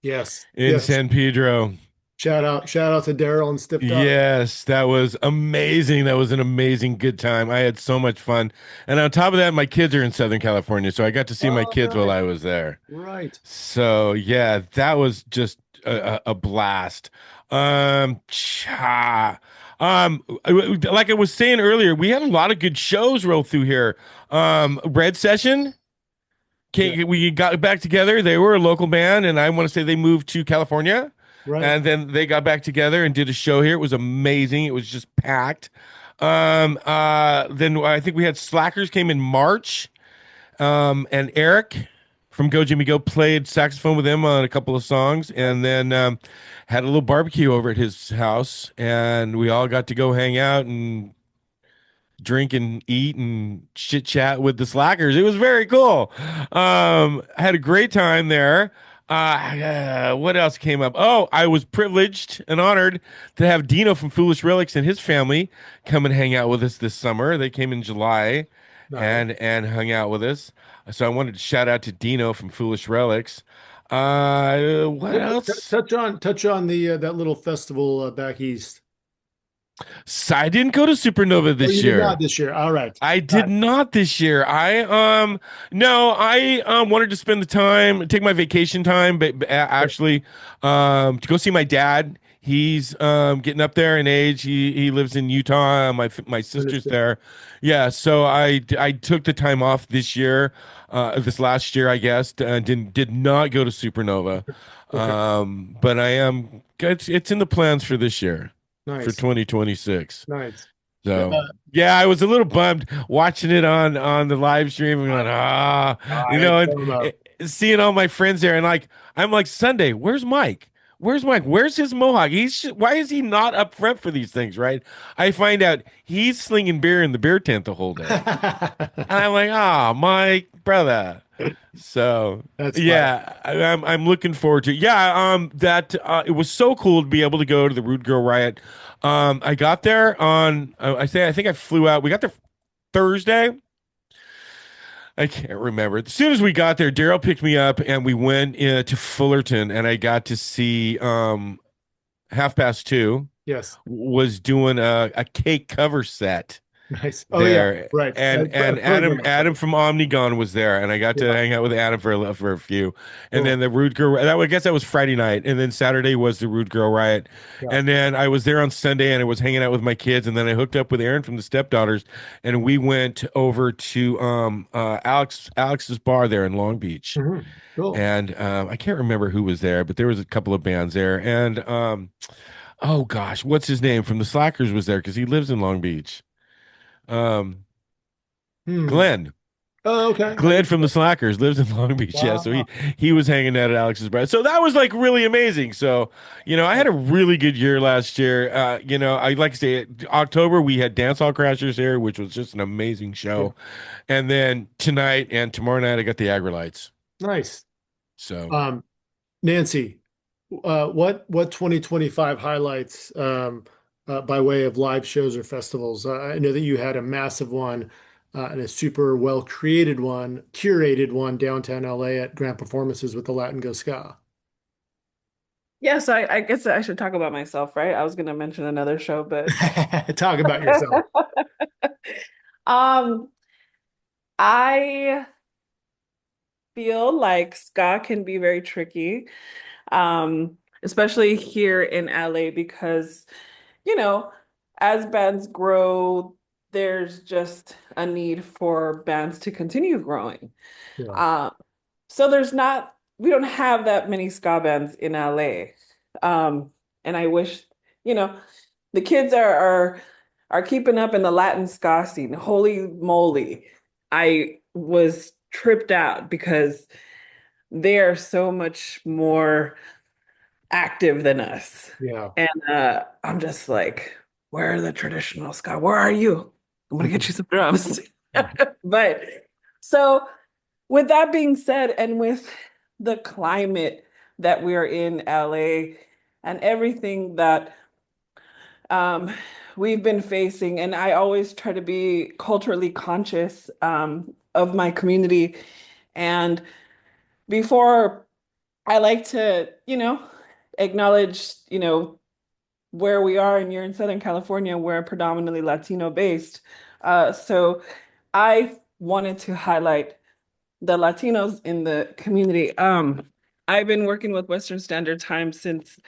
Yes, in yes. San Pedro. Shout out to Daryl and Stiffed Up. Yes, that was amazing. That was an amazing good time. I had so much fun. And on top of that, my kids are in Southern California, so I got to see my Oh, kids while nice. I was there. Right. So yeah, that was just a blast. Like I was saying earlier, we had a lot of good shows roll through here. Red Session. Yeah. We got back together. They were a local band, and I want to say they moved to California. Right. And then they got back together and did a show here. It was amazing. It was just packed. Then I think we had Slackers came in March. And Eric from Go Jimmy Go played saxophone with him on a couple of songs, and then had a little barbecue over at his house, and we all got to go hang out and drink and eat and chit chat with the slackers. It was very cool. I had a great time there. What else came up? Oh, I was privileged and honored to have Dino from Foolish Relics and his family come and hang out with us this summer. They came in July Nice. and hung out with us. So I wanted to shout out to Dino from Foolish Relics. What else? Touch on the that little festival back east. So I didn't go to Supernova Oh, you this did not year. this year. All right. I Got did it. not this year. I wanted to spend the time, take my vacation time, but actually to go see my dad. He's getting up there in age. He lives in Utah. My sister's Understood. there. Yeah, so I took the time off this year, this last year, I guess. Did not go to Supernova. Okay. But I am it's in the plans for this year, for Nice. 2026. Nice. So yeah, I was a little bummed watching it on the live stream and going, I had FOMO. seeing all my friends there, and like I'm like, Sunday, where's Mike? Where's Mike? Where's his mohawk? Why is he not up front for these things, right? I find out he's slinging beer in the beer tent the whole day. And I'm like, Mike, brother. So That's fun. yeah, I'm looking forward to that it was so cool to be able to go to the Rude Girl Riot. I got there on I think I flew out. We got there Thursday. I can't remember. As soon as we got there, Daryl picked me up and we went to Fullerton, and I got to see Half Past Two Yes. was doing a cake cover set Nice. Oh yeah. there, Right. and I've heard about Adam that. from Omnigon was there, and I got to Yeah. hang out with Adam for a few, and then Cool. the Rude Girl. I guess that was Friday night, and then Saturday was the Rude Girl Riot, Yeah. and then I was there on Sunday, and I was hanging out with my kids, and then I hooked up with Aaron from the Stepdaughters, and we went over to Alex's bar there in Long Beach, Cool. and I can't remember who was there, but there was a couple of bands there, and oh gosh, what's his name from the Slackers was there because he lives in Long Beach. Um, Hmm. Glenn. Oh, okay. Glenn from the Slackers lives in Long Beach. Yeah, so Wow. he was hanging out at Alex's bar. So that was like really amazing. So, I had a really good year last year. I like to say October we had Dance Hall Crashers here, which was just an amazing Yeah. show. And then tonight and tomorrow night I got the Aggrolites. Nice. So Nancy, what 2025 highlights by way of live shows or festivals? I know that you had a massive one and a super well created one, curated one downtown LA at Grand Performances with the Latin Go Ska. Yes, I guess I should talk about myself, right? I was going to mention another show, but Talk about yourself. um, I feel like ska can be very tricky, especially here in LA because, you know, as bands grow, there's just a need for bands to continue growing. Yeah. So we don't have that many ska bands in LA. And I wish, you know, the kids are keeping up in the Latin ska scene. Holy moly. I was tripped out because they are so much more active than us. Yeah. And I'm just like, where are the traditional ska? Where are you? I'm gonna get you some drums. But so with that being said, and with the climate that we are in LA and everything that we've been facing, and I always try to be culturally conscious of my community. And before I like to, acknowledge, where we are, and you're in Southern California, we're predominantly Latino based. So I wanted to highlight the Latinos in the community. I've been working with Western Standard Time since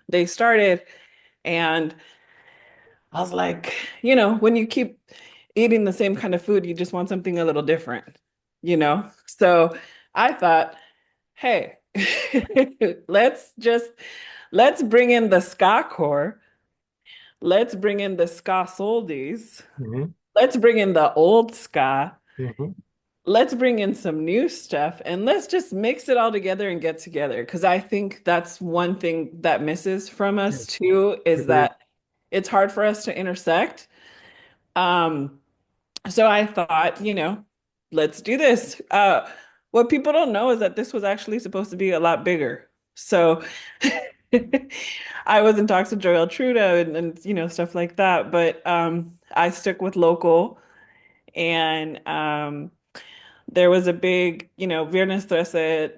they started, and I was like, when you keep eating the same kind of food, you just want something a little different, So I thought, hey, let's just let's bring in the ska core. Let's bring in the ska soldies. Mhm. Let's bring in the old ska. Mhm. Let's bring in some new stuff and let's just mix it all together and get together. Because I think that's one thing that misses from us Yes. too, is Agreed. that it's hard for us to intersect. Um, So I thought, let's do this. What people don't know is that this was actually supposed to be a lot bigger. So I was in talks with Joel Trudeau and stuff like that, but I stuck with local and there was a big, Viernes Trece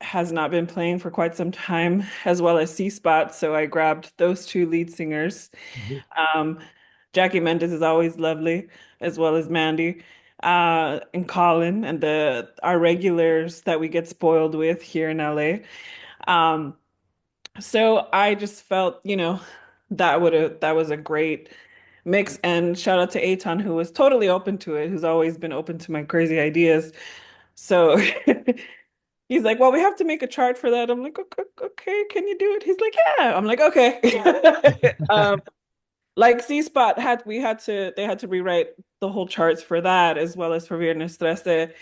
has not been playing for quite some time, as well as C Spot. So I grabbed those two lead singers. Mhm. Um, Jackie Mendes is always lovely, as well as Mandy, and Colin, and the our regulars that we get spoiled with here in LA. Um, so I just felt, that was a great mix. And shout out to Aton, who was totally open to it, who's always been open to my crazy ideas. So he's like, well, we have to make a chart for that. I'm like, okay, okay, can you do it? He's like, yeah. I'm like, okay. Like C Spot they had to rewrite the whole charts for that as well as for Viernes Trece.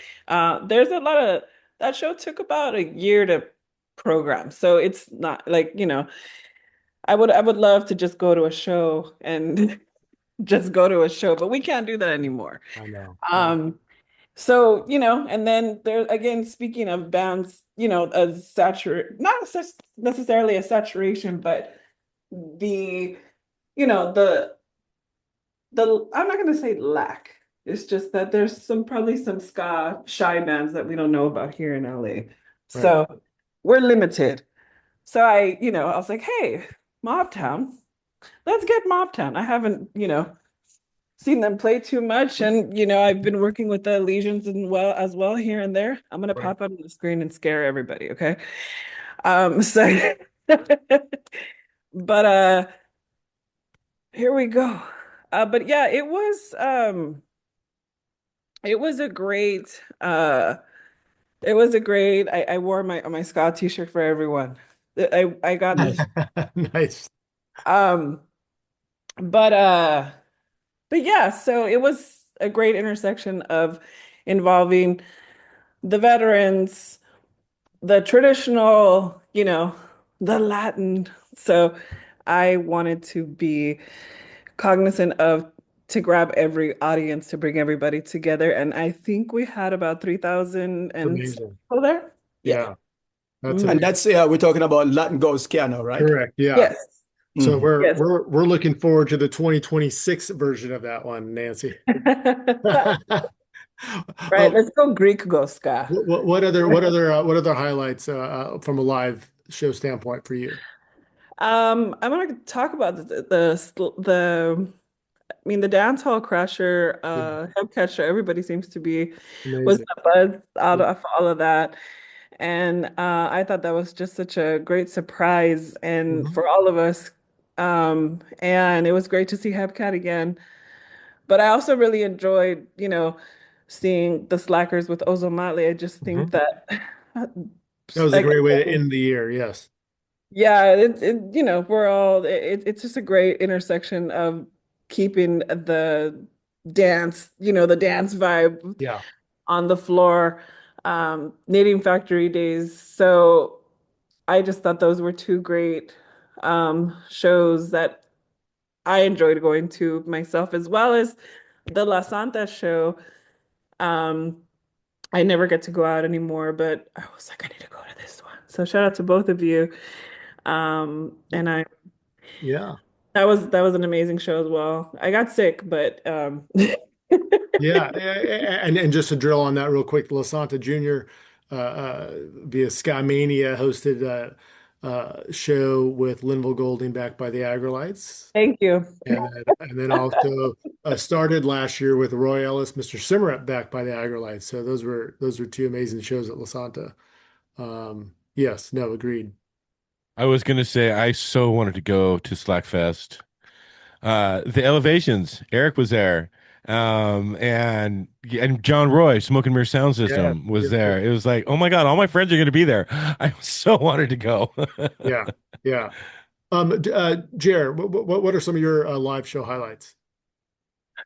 There's a lot of that show took about a year to program. So it's not like, I would love to just go to a show and just go to a show, but we can't do that anymore. I know. Yeah. Um, so, and then there again, speaking of bands, a not necessarily a saturation, but the, the I'm not gonna say lack. It's just that there's probably some ska shy bands that we don't know about here in LA. Right. So we're limited. So I was like, hey, Mobtown, let's get Mobtown. I haven't, seen them play too much. And, I've been working with the Legions and as well here and there. I'm gonna Right. pop up on the screen and scare everybody, okay? So but here we go. But yeah, it was a great I wore my Scott t-shirt for everyone. I got this. Nice. Um but uh but yeah, so it was a great intersection of involving the veterans, the traditional, the Latin. So I wanted to be cognizant of to grab every audience to bring everybody together. And I think we had about 3,000 It's and amazing. people there. Yeah. Yeah. That's Mhm. And amazing. that's we're talking about Latin Goes Piano, right? Correct. Yeah. Yes. So Mhm. we're Yes. we're we're looking forward to the 2026 version of that one, Nancy. Right. Oh, Let's go Greek go ska. what other highlights from a live show standpoint for you? I want to talk about I mean, the dance hall crasher, Yeah, Hellcat show, everybody seems to be was amazing. the buzz out Yeah. of all of that. And I thought that was just such a great surprise and Mhm. for all of us. And it was great to see Hellcat again. But I also really enjoyed, seeing the Slackers with Ozomatli. I just think Mhm. that That was a like great way to end the year. Yes. yeah, we're all it's just a great intersection of keeping the the dance vibe Yeah. on the floor, Knitting Factory days. So I just thought those were two great shows that I enjoyed going to myself, as well as the La Santa show. Um, I never get to go out anymore, but I was like, I need to go to this one. So shout out to both of you. And I Yeah. that was an amazing show as well. I got sick, but Yeah, and just to drill on that real quick, Lasanta Jr. Via Sky Mania hosted a show with Linville Golding backed by the Aggrolites, thank you. and then also started last year with Roy Ellis, Mr. Simmerat backed by the Aggrolites. So those were two amazing shows at Lasanta. Yes, no, agreed. I was gonna say I so wanted to go to Slackfest. The Elevations, Eric was there. And John Roy, Smoke and Mirror Sound Yeah, System was yeah, yeah, there. It was like, oh my God, all my friends are gonna be there. I so wanted to go. yeah. Yeah. Jer, what are some of your live show highlights?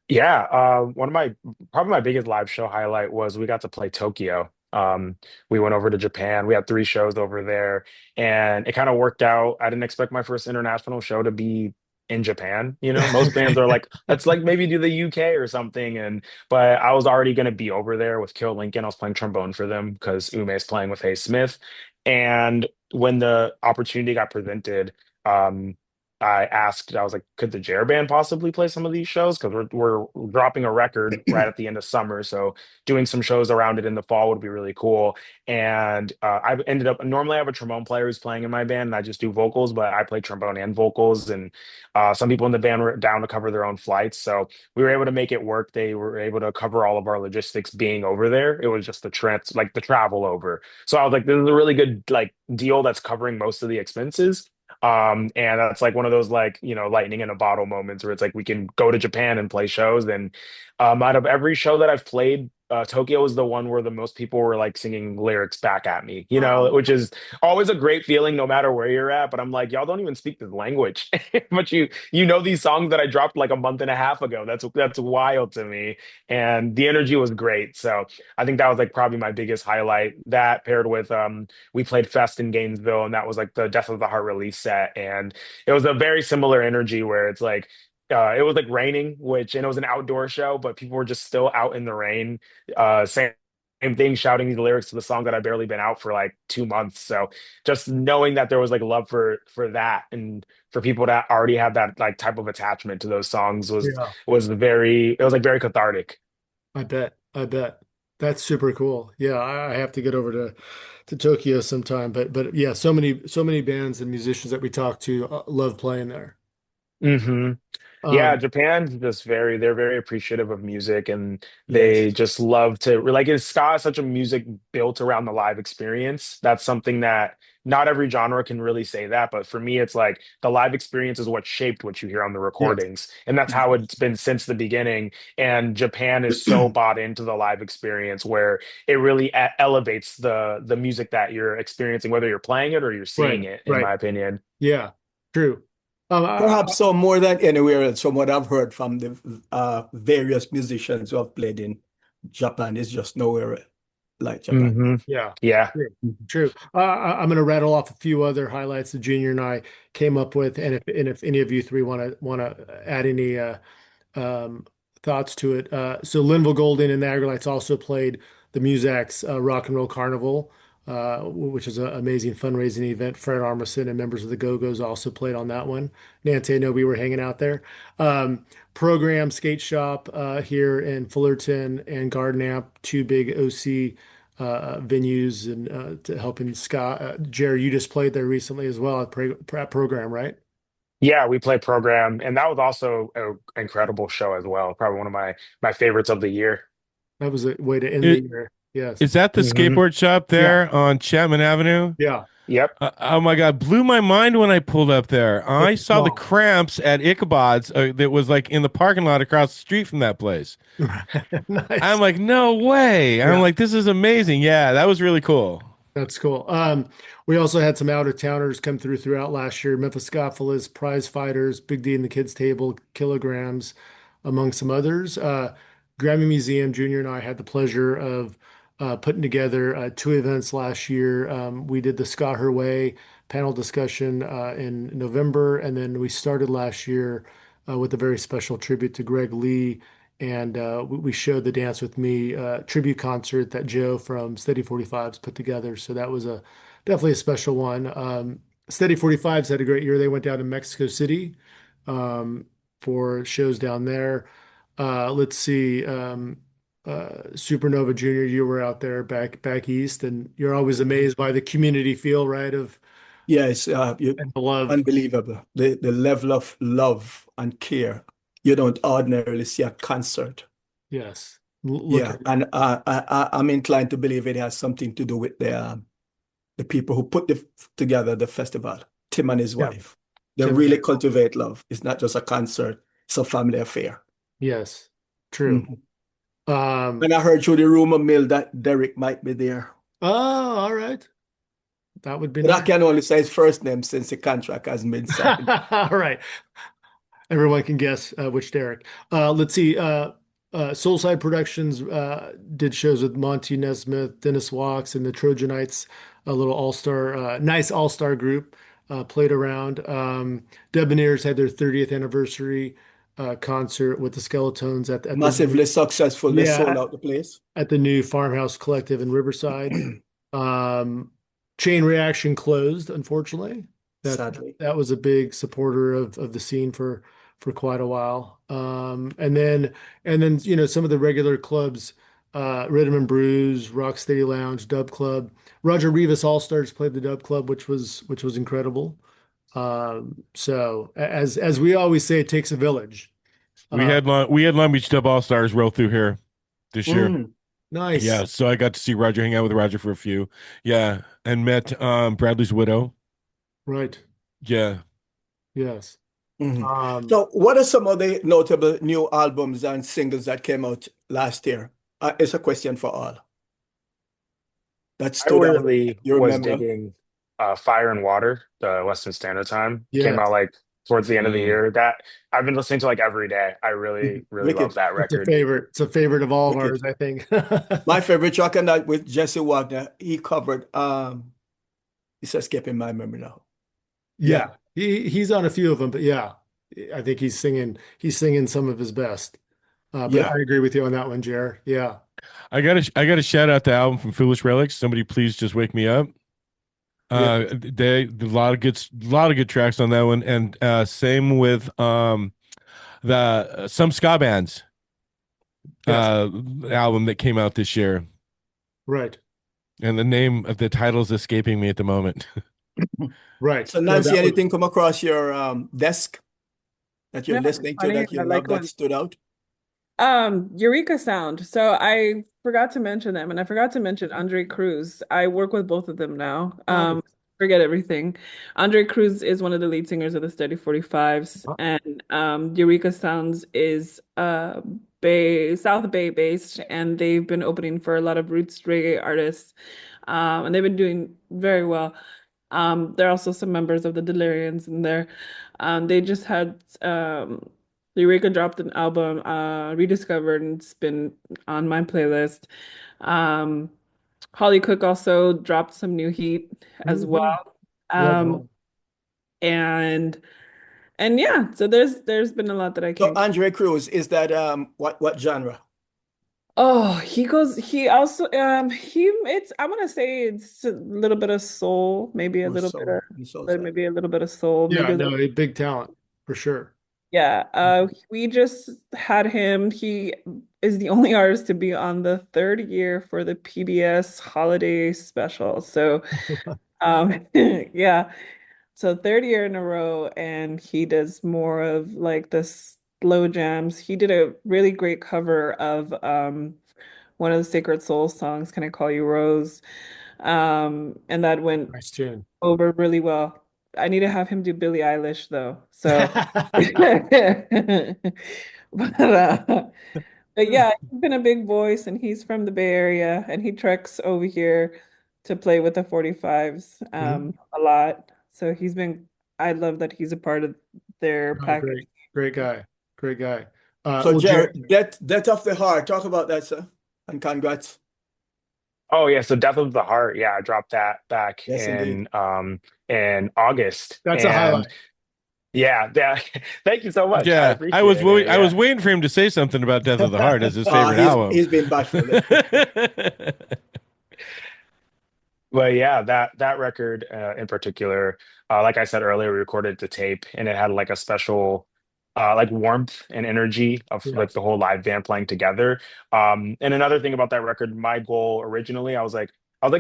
Yeah, one of my probably my biggest live show highlight was we got to play Tokyo. We went over to Japan. We had three shows over there, and it kind of worked out. I didn't expect my first international show to be in Japan. Most bands are like, let's like maybe do the UK or something. But I was already going to be over there with Kill Lincoln. I was playing trombone for them because Ume is playing with Hayes Smith. And when the opportunity got presented, um, I was like, could the Jer band possibly play some of these shows? Because we're dropping a record right at the end of summer. So doing some shows around it in the fall would be really cool. And I ended up normally I have a trombone player who's playing in my band, and I just do vocals, but I play trombone and vocals. And some people in the band were down to cover their own flights. So we were able to make it work. They were able to cover all of our logistics being over there. It was just the travel over. So I was like, this is a really good like deal that's covering most of the expenses. And that's like one of those like, lightning in a bottle moments where it's like we can go to Japan and play shows. And out of every show that I've played, Tokyo was the one where the most people were like singing lyrics back at me, which is always a great feeling no matter where you're at. But I'm like, y'all don't even speak this language, but you know these songs that I dropped like a month and a half ago. That's wild to me, and the energy was great. So I think that was like probably my biggest highlight. That paired with we played Fest in Gainesville, and that was like the Death of the Heart release set, and it was a very similar energy where it's like. It was like raining, and it was an outdoor show, but people were just still out in the rain, same thing, shouting the lyrics to the song that I barely been out for like 2 months. So just knowing that there was like love for that, and for people that already have that like type of attachment to those songs Yeah, it was like very cathartic. I bet. I bet. That's super cool. Yeah, I have to get over to Tokyo sometime. But yeah, so many bands and musicians that we talk to love playing there. Hmm. Yeah, Um, Japan's just they're very appreciative of music, and they yes. just love to like ska is such a music built around the live experience. That's something that not every genre can really say that, but for me, it's like the live experience is what shaped what you hear on the Yes. recordings, and that's how it's been since the beginning. And Japan is so bought into the live experience where it really elevates the music that you're experiencing, whether you're playing it or you're seeing Right. it, in Right. my opinion. Yeah. True. Perhaps so more than anywhere else, from what I've heard from the various musicians who have played in Japan, is just nowhere like Japan. Hmm. Yeah. Yeah. True. True. I'm going to rattle off a few other highlights that Junior and I came up with, and if any of you three want to add any um, thoughts to it. So Linville Golden and the Aggrolites also played the Muzak's Rock and Roll Carnival, which is an amazing fundraising event. Fred Armisen and members of the Go-Go's also played on that one. Nancy, I know we were hanging out there. Program Skate Shop here in Fullerton and Garden Amp, two big OC venues, and to helping Scott. Jerry, you just played there recently as well at Program, right? Yeah, we played Program, and that was also an incredible show as well. Probably one of my favorites of the year. That was a way to end the It, year. Yes. is that the Hmm. skateboard shop Yeah. there on Chapman Avenue? Yeah. Yep. Oh my God, blew my mind when I pulled up there. I Very saw the small. Cramps at Ichabod's that was like in the parking lot across the street from that place. I'm Nice. like, no way. I'm Yeah, like, this is amazing. Yeah, that was really cool. that's cool. We also had some out of towners come throughout last year. Memphis Scoffla's, Prize Fighters, Big D and the Kids Table, Kilograms, among some others. Grammy Museum Junior and I had the pleasure of putting together two events last year. We did the Scott Her Way panel discussion in November, and then we started last year with a very special tribute to Greg Lee. And we showed the Dance With Me tribute concert that Joe from Steady 45s put together. So that was definitely a special one. Steady 45s had a great year. They went down to Mexico City for shows down there. Let's see. Supernova Junior, you were out there back east, and you're always amazed by the community feel, right? Yeah, it's And the love. unbelievable. The level of love and care you don't ordinarily see at concert. Yes. Look Yeah, at and I'm inclined to believe it has something to do with the people who put together the festival, Tim and his yeah, wife. They Tim. really cultivate love. It's not just a concert, it's a family affair. Yes. True. Mhm. Um, And I heard through the rumor mill that Derek might be there. oh, all right. That would be But I nice. can only say his first name since the contract hasn't been signed. All right. Everyone can guess which Derek. Let's see. Soulside Productions did shows with Monty Nesmith, Dennis Walks, and the Trojanites, a little all-star, nice all-star group. played around. Debonaires had their 30th anniversary concert with the Skeletones at the Massively successful. They sold yeah out the place. at the new Farmhouse Collective in Riverside. Chain Reaction closed, unfortunately. That Sadly. that was a big supporter of the scene for quite a while. And then some of the regular clubs, Rhythm and Brews, Rocksteady Lounge, Dub Club. Roger Rivas All Stars played the Dub Club, which was incredible. So as we always say, it takes a village. We Uh, had Long Beach Dub All Stars roll through here this year. Mm. Yeah, nice. so I got to see Roger, hang out with Roger for a few. Yeah, and met Bradley's widow. Right. Yeah. Yes. Mhm. Um, So, what are some of the notable new albums and singles that came out last year? It's a question for all. That I stood out. really You was remember? digging Fire and Water, the Western Standard Time. Came out yes. like towards the end of the Mm. year. That I've been listening to like every day. I really, really love Wicked, that It's a record. favorite. It's a favorite of all of wicked. ours, I think. My favorite track on that with Jesse Wagner. He covered. It's escaping my memory now. Yeah, Yeah, he's on a few of them, but yeah, I think he's singing some of his best. But yeah. I agree with you on that one, Jer. Yeah. I got to shout out the album from Foolish Relics. Somebody please just wake me up. Yeah. They a lot of good tracks on that one, and same with the some ska bands Yes. uh album that came out this year, Right. and the name of the title is escaping me at the moment. Right. So, No, Nancy, that was anything come across your desk that you're No, it's listening to funny. that you I love like that when stood out? Eureka Sound. So I forgot to mention them, and I forgot to mention Andre Cruz. I work with both of them now. nice. Forget everything. Andre Cruz is one of the lead singers of the Steady 45s, and Eureka Sounds is South Bay based, and they've been opening for a lot of roots reggae artists, and they've been doing very well. There are also some members of the Delirians in there. They just had Eureka dropped an album, Rediscovered, and it's been on my playlist. Um, Holly Cook also dropped some new heat as Mhm. well. Right Um, on. and and yeah, so there's been a lot that I So, can't. Andre Cruz, is that what genre Oh, he also I want to say it's a little bit of soul, maybe a or little bit soul of on the soul side? maybe a little bit of soul, Yeah, maybe a no, little. a big talent for sure. Yeah, we just had him. He is the only artist to be on the third year for the PBS holiday special. So, yeah, so third year in a row, and he does more of like the slow jams. He did a really great cover of one of the Sacred Soul songs, "Can I Call You Rose?" And that went Nice tune. over really well. I need to have him do Billie Eilish though. So, but but yeah, he's been a big voice, and he's from the Bay Area, and he treks over here to play with the 45s Mhm. a lot. So I love that he's a part of their Oh, package. great guy. Great guy. So, Well, Jer, Jared, Death of the Heart. Talk about that, sir. And congrats. Oh yeah, so Death of the Heart. Yeah, I dropped that back Yes, indeed. in August. that's a And highlight. yeah, thank you so much. I Yeah, appreciate it. I Yeah. was waiting for him to say something about Death of the Heart as his Ah, favorite album. he's been bashful. But yeah, that record in particular, like I said earlier, we recorded the tape, and it had like a special like warmth and energy of like Yes. the whole live band playing together. And another thing about that record, my goal originally, I was like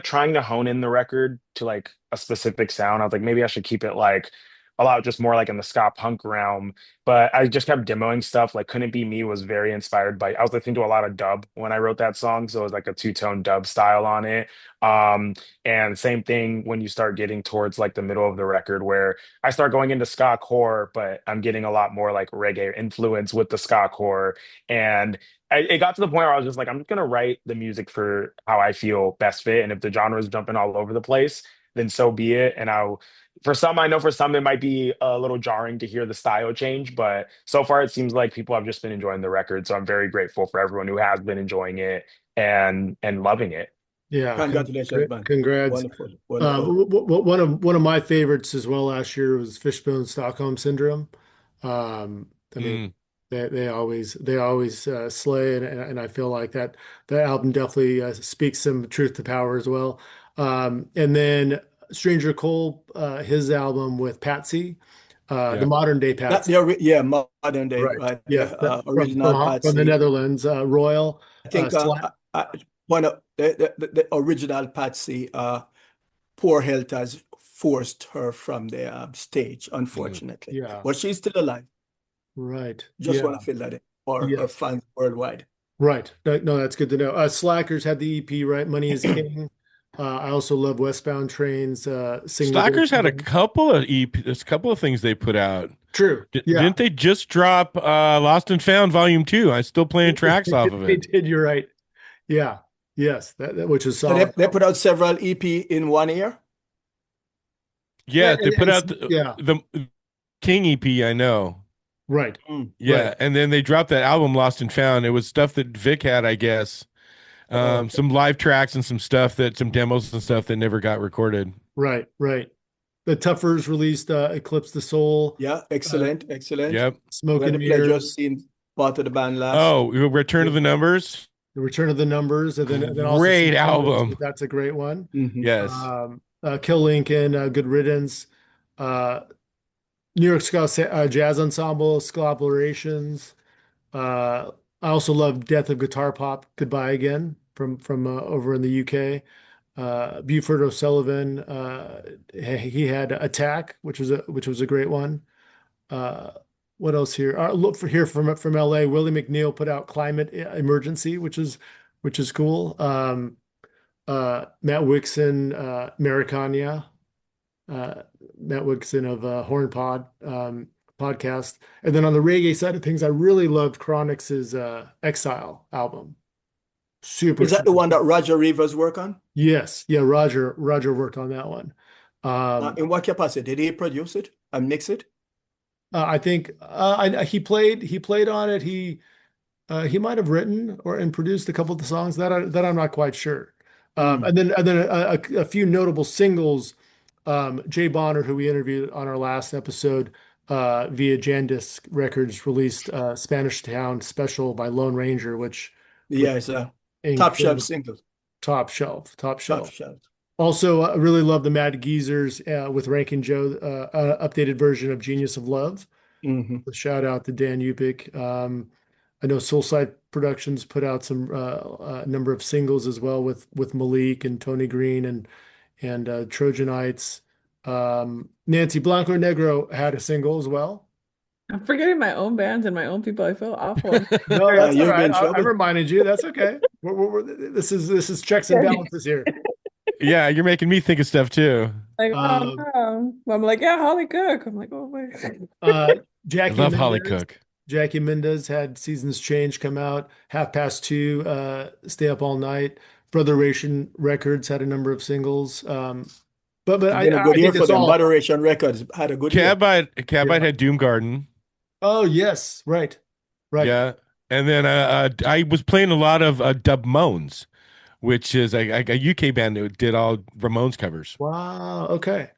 trying to hone in the record to like a specific sound. I was like, maybe I should keep it like a lot just more like in the ska punk realm. But I just kept demoing stuff. Like Couldn't Be Me was very inspired by, I was listening to a lot of dub when I wrote that song. So it was like a two-tone dub style on it. Um, and same thing when you start getting towards like the middle of the record where I start going into ska core, but I'm getting a lot more like reggae influence with the ska core. And it got to the point where I was just like, I'm just gonna write the music for how I feel best fit. And if the genre is jumping all over the place, then so be it. And I know for some it might be a little jarring to hear the style change, but so far it seems like people have just been enjoying the record. So I'm very grateful for everyone who has been enjoying it and loving it. Yeah, Congratulations, man. congrats. Wonderful, wonderful. One of my favorites as well last year was Fishbone Stockholm Syndrome. I mean, Mm. they always slay, and I feel like that album definitely speaks some truth to power as well. And then Stranger Cole, his album with Patsy, the Yeah. modern day That Patsy, yeah, modern day, right? right? Yes, from Original from the Patsy. Netherlands, Royal. I think Slack. one of the original Patsy, poor health has forced her from the stage, Mm. unfortunately. Yeah, But she's still alive. right. Just Yeah, want to fill that in for yeah. her fans worldwide. Right. No, that's good to know. Slackers had the EP, right? Money is King. I also love Westbound Trains, Sing the Bird Slackers had Song. a couple of things they put out. True. Yeah. Didn't they just drop Lost and Found Volume 2? I'm still playing tracks off of They it. did, you're right. Yeah. Yes, which is So solid. they put out several EP in one year. Yeah, they put out Yeah, the King EP, I know. right. Yeah, Right. and then they dropped that album Lost and Found. It was stuff that Vic had, I guess. Oh, Some live tracks and some demos and stuff that never got recorded. right, right. The Tuffers released Eclipse the Soul, Yeah, uh, excellent, excellent. Yep. Smoke We had and the pleasure of Mirrors, seeing part of the band last. Oh, Return yeah, of the Numbers. The Return of the Numbers, and then also Great September. album. That's a great one. Mhm. Yes. Kill Lincoln, Good Riddance, uh, New York Ska Jazz Ensemble, Ska Operations. I also love Death of Guitar Pop, Goodbye Again from over in the UK. Buford O'Sullivan, he had Attack, which was a great one. Uh, what else here? Look for here from LA. Willie McNeil put out Climate Emergency, which is cool. Matt Wixon, Americania, uh, Matt Wixon of Horn podcast. And then on the reggae side of things, I really loved Chronix's Exile album. Super, Is that the super. one that Roger Rivers worked on? Yes, yeah. Roger worked on that one. In what capacity? Did he produce it and mix it? I think he played on it. He might have written and produced a couple of the songs that I'm not quite sure. Mm. And then a few notable singles. Jay Bonner, who we interviewed on our last episode via Jandisc Records, released Spanish Town Special by Lone Ranger, which Yeah, it's a top shelf incredible, single. top shelf, top Top shelf. shelf. Also, I really love the Mad Geezers with Rankin Joe, updated version of Genius of Love. Hmm. A shout out to Dan Upik. I know Soulside Productions put out some number of singles as well with Malik and Tony Green and Trojanites. Nancy Blanco Negro had a single as well. I'm forgetting my own bands and my own people. I feel awful. No, that's all You'll be right. in I trouble. reminded you. That's okay. This is checks and balances here. Yeah, you're making me think of stuff too. Like, oh Um, no. I'm like, yeah, Holly Cook. I'm like, oh wait. uh, I Jackie love Holly Mendez. Cook. Jackie Mendez had Seasons Change come out. 2:30, Stay Up All Night. Brother Ration Records had a number of singles. But It's I, been a good I year think for it's them. all. Moderation Records had a good year. Cabite Yeah. had Doom Garden. Oh yes, right. Yeah. And then I was playing a lot of Dub Moans, which is a UK band that did all Ramones covers. Wow. Okay.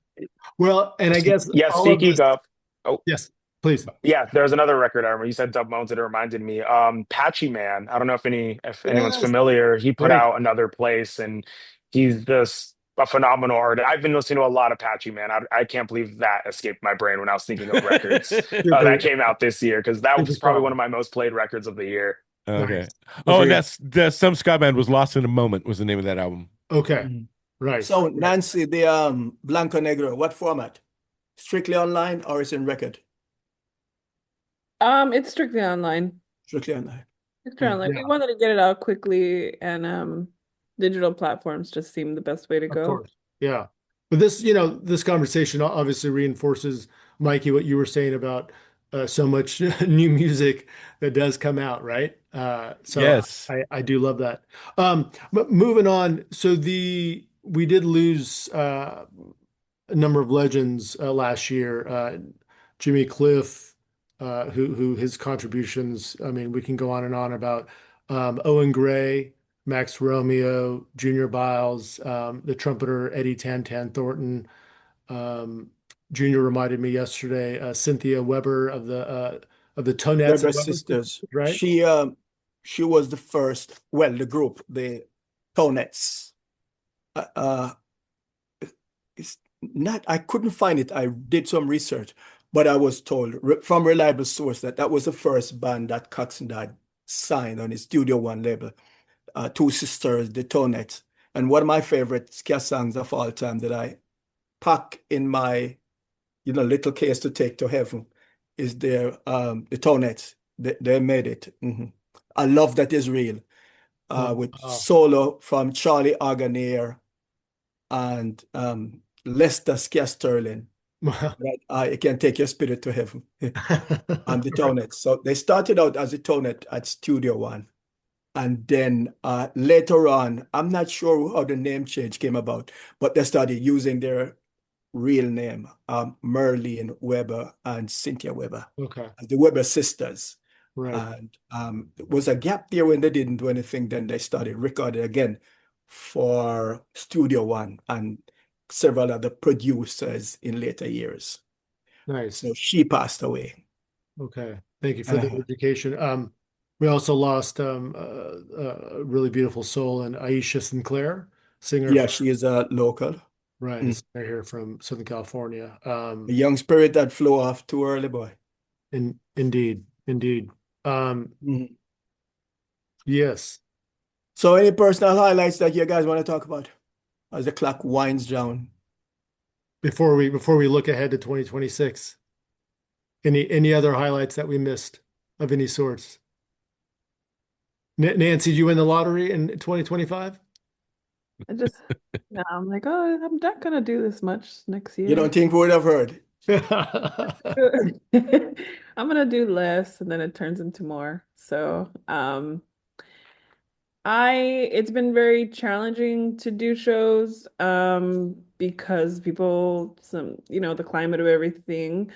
Well, and I guess Yeah, all of this. speaking of, oh, Yes, please. yeah, there's another record I remember. You said Dub Mones, and it reminded me. Patchy Man. I don't know if anyone's Yes. familiar. He put Right. out Another Place, and he's just a phenomenal artist. I've been listening to a lot of Patchy Man. I can't believe that escaped my brain when I was thinking of records that Super, came out this year, because that super was probably one solid. of my most played records of the year. Okay. Nice. Oh, Okay. and that's some ska band was Lost in a Moment was the name of that album. Okay. Mhm. Right. So Nancy, the Blanco Negro, what format? Strictly online or is in record? It's strictly online. Strictly online. Strictly online. We Yeah, wanted to get it out quickly, and digital platforms just seemed the best way to of go. course. Yeah. But this conversation obviously reinforces, Mikey, what you were saying about so much new music that does come out, right? So Yes. I do love that. But moving on, so we did lose a number of legends last year. Jimmy Cliff, who his contributions, I mean, we can go on and on about Owen Gray, Max Romeo, Junior Biles, the trumpeter Eddie Tan Thornton. Junior reminded me yesterday, Cynthia Weber of the Tonettes and Weber Weber sisters. sisters, right? She was the first, well, the group, the Tonettes. Uh, it's not, I couldn't find it. I did some research, but I was told from reliable source that that was the first band that Coxsone had signed on his Studio One label. Two sisters, the Tonettes. And one of my favorite ska songs of all time that I pack in my, little case to take to heaven is the Tonettes. They made it. I love that is real. With Wow. solo from Charlie Arganier and Lester Ska Sterling. Right? It can take your spirit to heaven. And the Right. Tonettes. So they started out as a Tonette at Studio One. And then later on, I'm not sure how the name change came about, but they started using their real name, Merlene Weber and Cynthia Weber, Okay. the Weber sisters. Right. And there was a gap there when they didn't do anything. Then they started recording again for Studio One and several other producers in later years. Nice. So she passed away. Okay. Thank you for the education. We also lost a really beautiful soul in Aisha Sinclair, singer Yeah, from, she is a local. right, a singer here from Southern California. A young spirit that flew off too early, boy. Indeed. Mhm. Yes. So any personal highlights that you guys want to talk about as the clock winds down? Before we look ahead to 2026, any other highlights that we missed of any sorts? Nancy, did you win the lottery in 2025? I just, yeah, I'm like, oh, I'm not gonna do this much next You year. don't think we would have heard? I'm gonna do less and then it turns into more. So, it's been very challenging to do shows, because the climate of everything.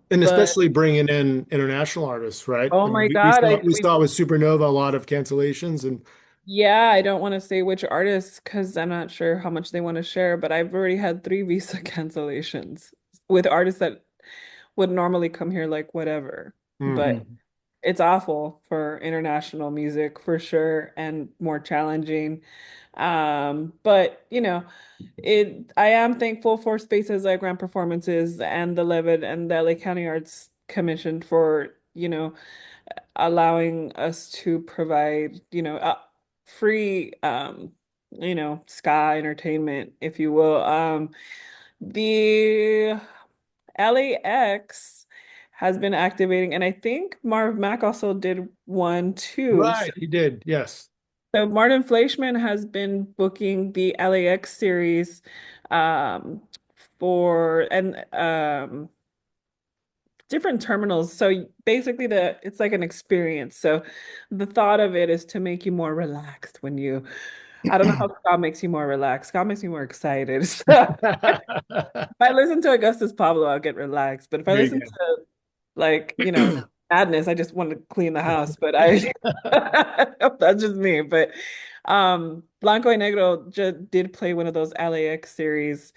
And But especially bringing in international artists, right? oh I mean, my we God, saw we saw with Supernova a lot of cancellations, and yeah, I don't want to say which artists because I'm not sure how much they want to share, but I've already had three visa cancellations with artists that would normally come here like whatever. But Mhm. it's awful for international music for sure and more challenging. But I am thankful for spaces like Grand Performances and the Levitt and the LA County Arts Commission for, allowing us to provide, free, ska entertainment, if you will. The LAX has been activating, and I think Marv Mack also did one too. Right, he did. Yes. So Martin Fleischman has been booking the LAX series, um, for and different terminals. So basically it's like an experience. So the thought of it is to make you more relaxed I don't know how ska makes you more relaxed. Ska makes me more excited. So if I listen to Augustus Pablo, I'll get relaxed. But if I There listen you to like, madness, I just want to clean the house. But go. that's just me. But Blanco y Negro did play one of those LAX series,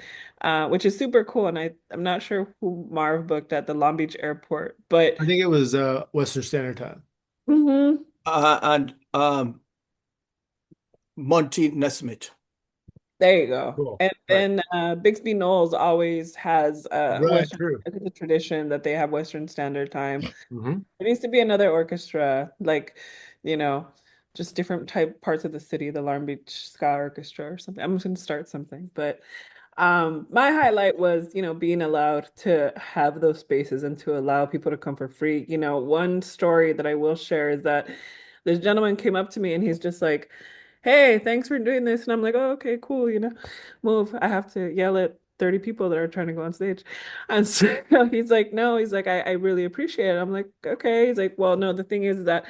which is super cool. And I'm not sure who Marv booked at the Long Beach airport, but I think it was Western Standard Time. mhm. And Monty Nesmith. There you go. Cool. And Right. then Bixby Knowles always has Right. Western. True. It's a tradition that they have Western Standard Time. Hmm. There needs to be another orchestra, like, you know, just different type parts of the city, the Long Beach Ska Orchestra or something. I'm just gonna start something. But my highlight was, being allowed to have those spaces and to allow people to come for free. One story that I will share is that this gentleman came up to me and he's just like, hey, thanks for doing this. And I'm like, oh, okay, cool, move. I have to yell at 30 people that are trying to go on stage. And so he's like, no, he's like, I really appreciate it. I'm like, okay. He's like, well, no, the thing is that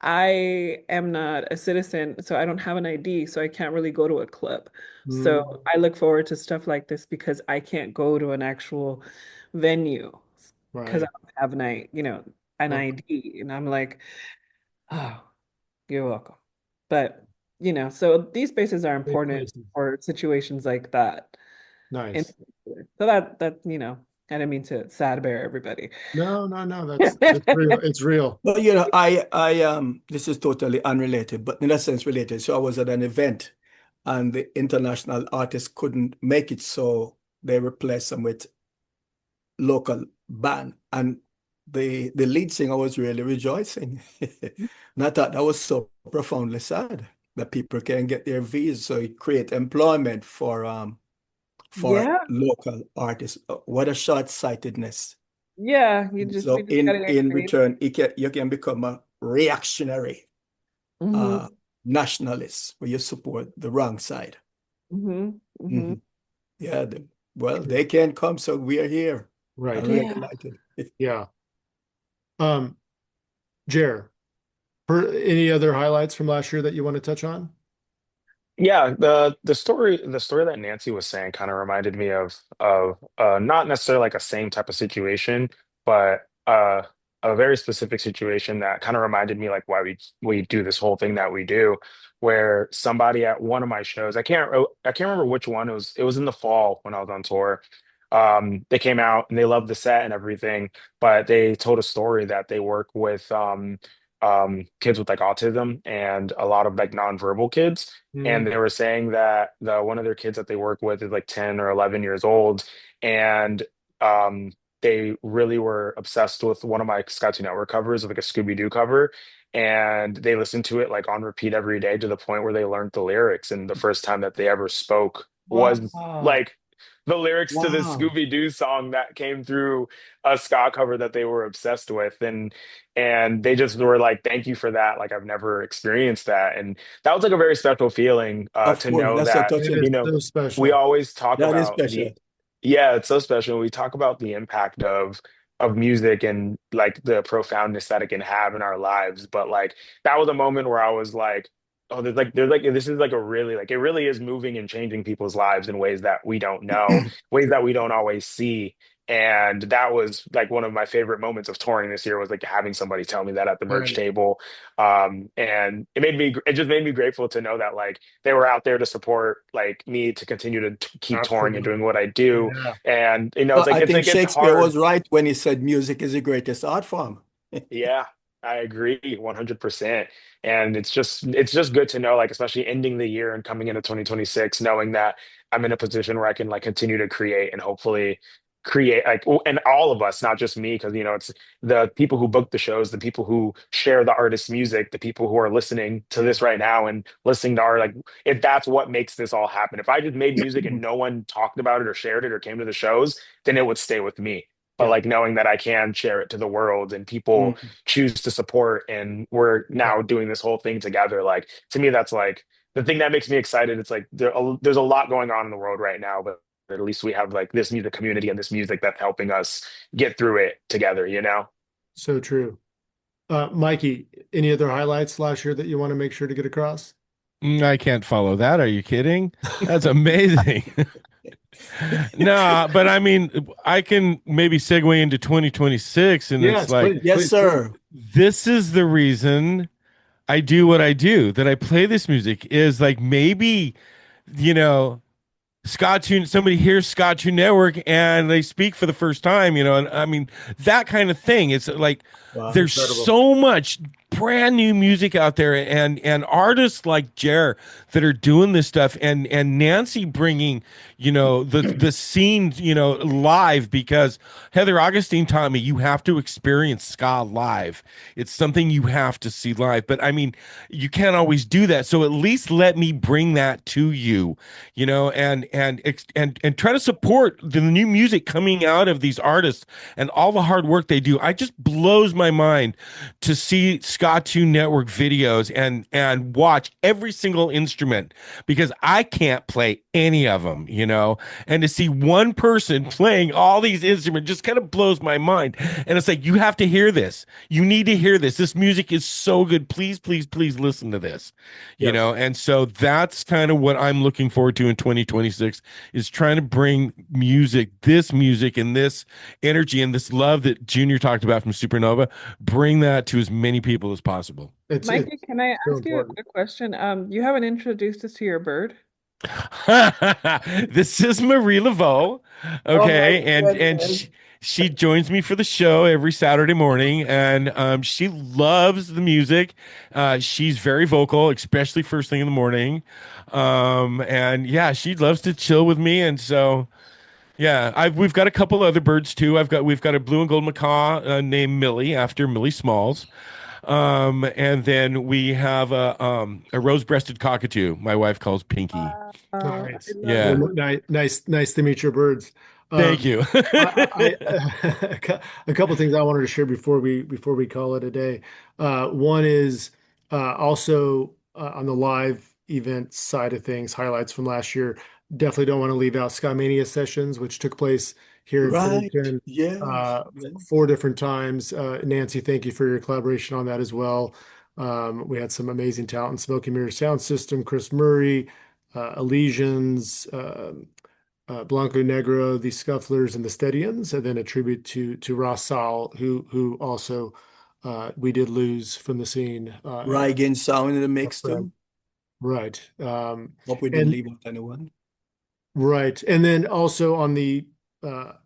I am not a citizen, so I don't have an ID, so I can't really go to a club. So I look forward to stuff like this because I can't go to an actual venue because I Right. don't have an Okay. ID. And I'm like, oh, you're welcome. But so these spaces are Great important places. for situations like that. In Nice. particular. So that I didn't mean to sad bear everybody. No, no, no. That's real. It's real. But this is totally unrelated, but in a sense related. So I was at an event and the international artists couldn't make it, so they replaced them with local band. And the lead singer was really rejoicing. And I thought that was so profoundly sad that people can get their V's, so it create employment for Yeah. local artists. What a short-sightedness. Yeah. So We just gotta in agree. return, you can become a reactionary Mm-hmm. nationalist where you support the wrong side. Mm-hmm. Mm-hmm. Mhm. Yeah, well, they can't come, so we are here. I'm Right. really Yeah. delighted. Yeah. Um, Jer, any other highlights from last year that you want to touch on? Yeah, the story that Nancy was saying kind of reminded me of not necessarily like a same type of situation, but a very specific situation that kind of reminded me like why we do this whole thing that we do, where somebody at one of my shows, I can't remember which one, it was in the fall when I was on tour. They came out and they loved the set and everything, but they told a story that they work with kids with like autism and a lot of like nonverbal kids, and Mm, they were saying that one of their kids that they work with is like 10 or 11 years old, and um they really were obsessed with one of my Skatune Network covers of like a Scooby-Doo cover, and they listened to it like on repeat every day to the point where they learned the lyrics, and the first time that they ever spoke was Wow. like the lyrics to the Wow. Scooby-Doo song that came through a ska cover that they were obsessed with, and they just were like, thank you for that, like I've never experienced that, and that was like a very special feeling, Of to course, know that's so that, it touching. is you know, so we special. always talk That is about the, special. yeah, it's so special. We talk about the impact of music and like the profoundness that it can have in our lives. But like that was a moment where I was like, oh, there's like this is like a really like it really is moving and changing people's lives in ways that we don't know, ways that we don't always see. And that was like one of my favorite moments of touring this year was like having somebody tell me that at the merch Right. table. And it just made me grateful to know that like they were out there to support like me to continue to keep touring and Absolutely. doing what I do. Yeah. And Well, I it's think like it's Shakespeare hard. was right when he said music is the greatest art form. Yeah, I agree 100%. And it's just good to know, like, especially ending the year and coming into 2026, knowing that I'm in a position where I can like continue to create and hopefully create like and all of us, not just me, because it's the people who book the shows, the people who share the artist's music, the people who are listening to this right now and listening to our like if that's what makes this all happen. If I just made music and no one talked about it or shared it or came to the shows, then it would stay with me. But Yeah. like knowing that I can share it to the world and people Mm. choose to support and we're Yeah. now doing this whole thing together, like to me that's like the thing that makes me excited. It's like there's a lot going on in the world right now, but at least we have like this music community and this music that's helping us get through it together. So true. Mikey, any other highlights last year that you want to make sure to get across? I can't follow that. Are you kidding? That's amazing. No, but I mean, I can maybe segue into 2026, and it's Yes, like, please, Yes, please, please. sir. this is the reason I do what I do, that I play this music is like maybe, you know, somebody hears Skatune Network and they speak for the first time, and I mean, that kind of thing. It's like, Wow. there's Incredible. so much brand new music out there and artists like Jer that are doing this stuff and Nancy bringing the scene live, because Heather Augustine taught me you have to experience ska live. It's something you have to see live, but I mean, you can't always do that, so at least let me bring that to you, and try to support the new music coming out of these artists and all the hard work they do. I just blows my mind to see Skatune Network videos and watch every single instrument, because I can't play any of them, and to see one person playing all these instruments just kind of blows my mind. And it's like, you have to hear this. You need to hear this. This music is so good. Please, please, please listen to this, Yes. and so that's kind of what I'm looking forward to in 2026, is trying to bring this music and this energy and this love that Junior talked about from Supernova, bring that to as many people comfortable as possible. It's Mikey, can I so ask you a important. quick question? You haven't introduced us to your bird. This is Marie Laveau, Oh my okay, and goodness. she joins me for the show every Saturday morning, and she loves the music. She's very vocal, especially first thing in the morning, and yeah, she loves to chill with me, and so yeah, we've got a couple other birds too. We've got a blue and gold macaw named Millie after Millie Smalls. And then we have a rose-breasted cockatoo. My wife calls Pinky. I Nice. love Yeah. the Nice to meet your birds. Thank Um, you. a couple of things I wanted to share before we call it a day. One is also on the live event side of things, highlights from last year. Definitely don't want to leave out Ska sessions, which took place here in Right. Fredericton Yes. Yes. 4 different times. Nancy, thank you for your collaboration on that as well. We had some amazing talent in Smoky Mirror Sound System, Chris Murray, Elysians, Blanco Negro, the Scufflers, and the Steadians, and then a tribute to Ross Saul, who also we did lose from the scene. Rygin sound in the Our mix friend. too. Right. Hope we didn't And leave out anyone. right. And then also on the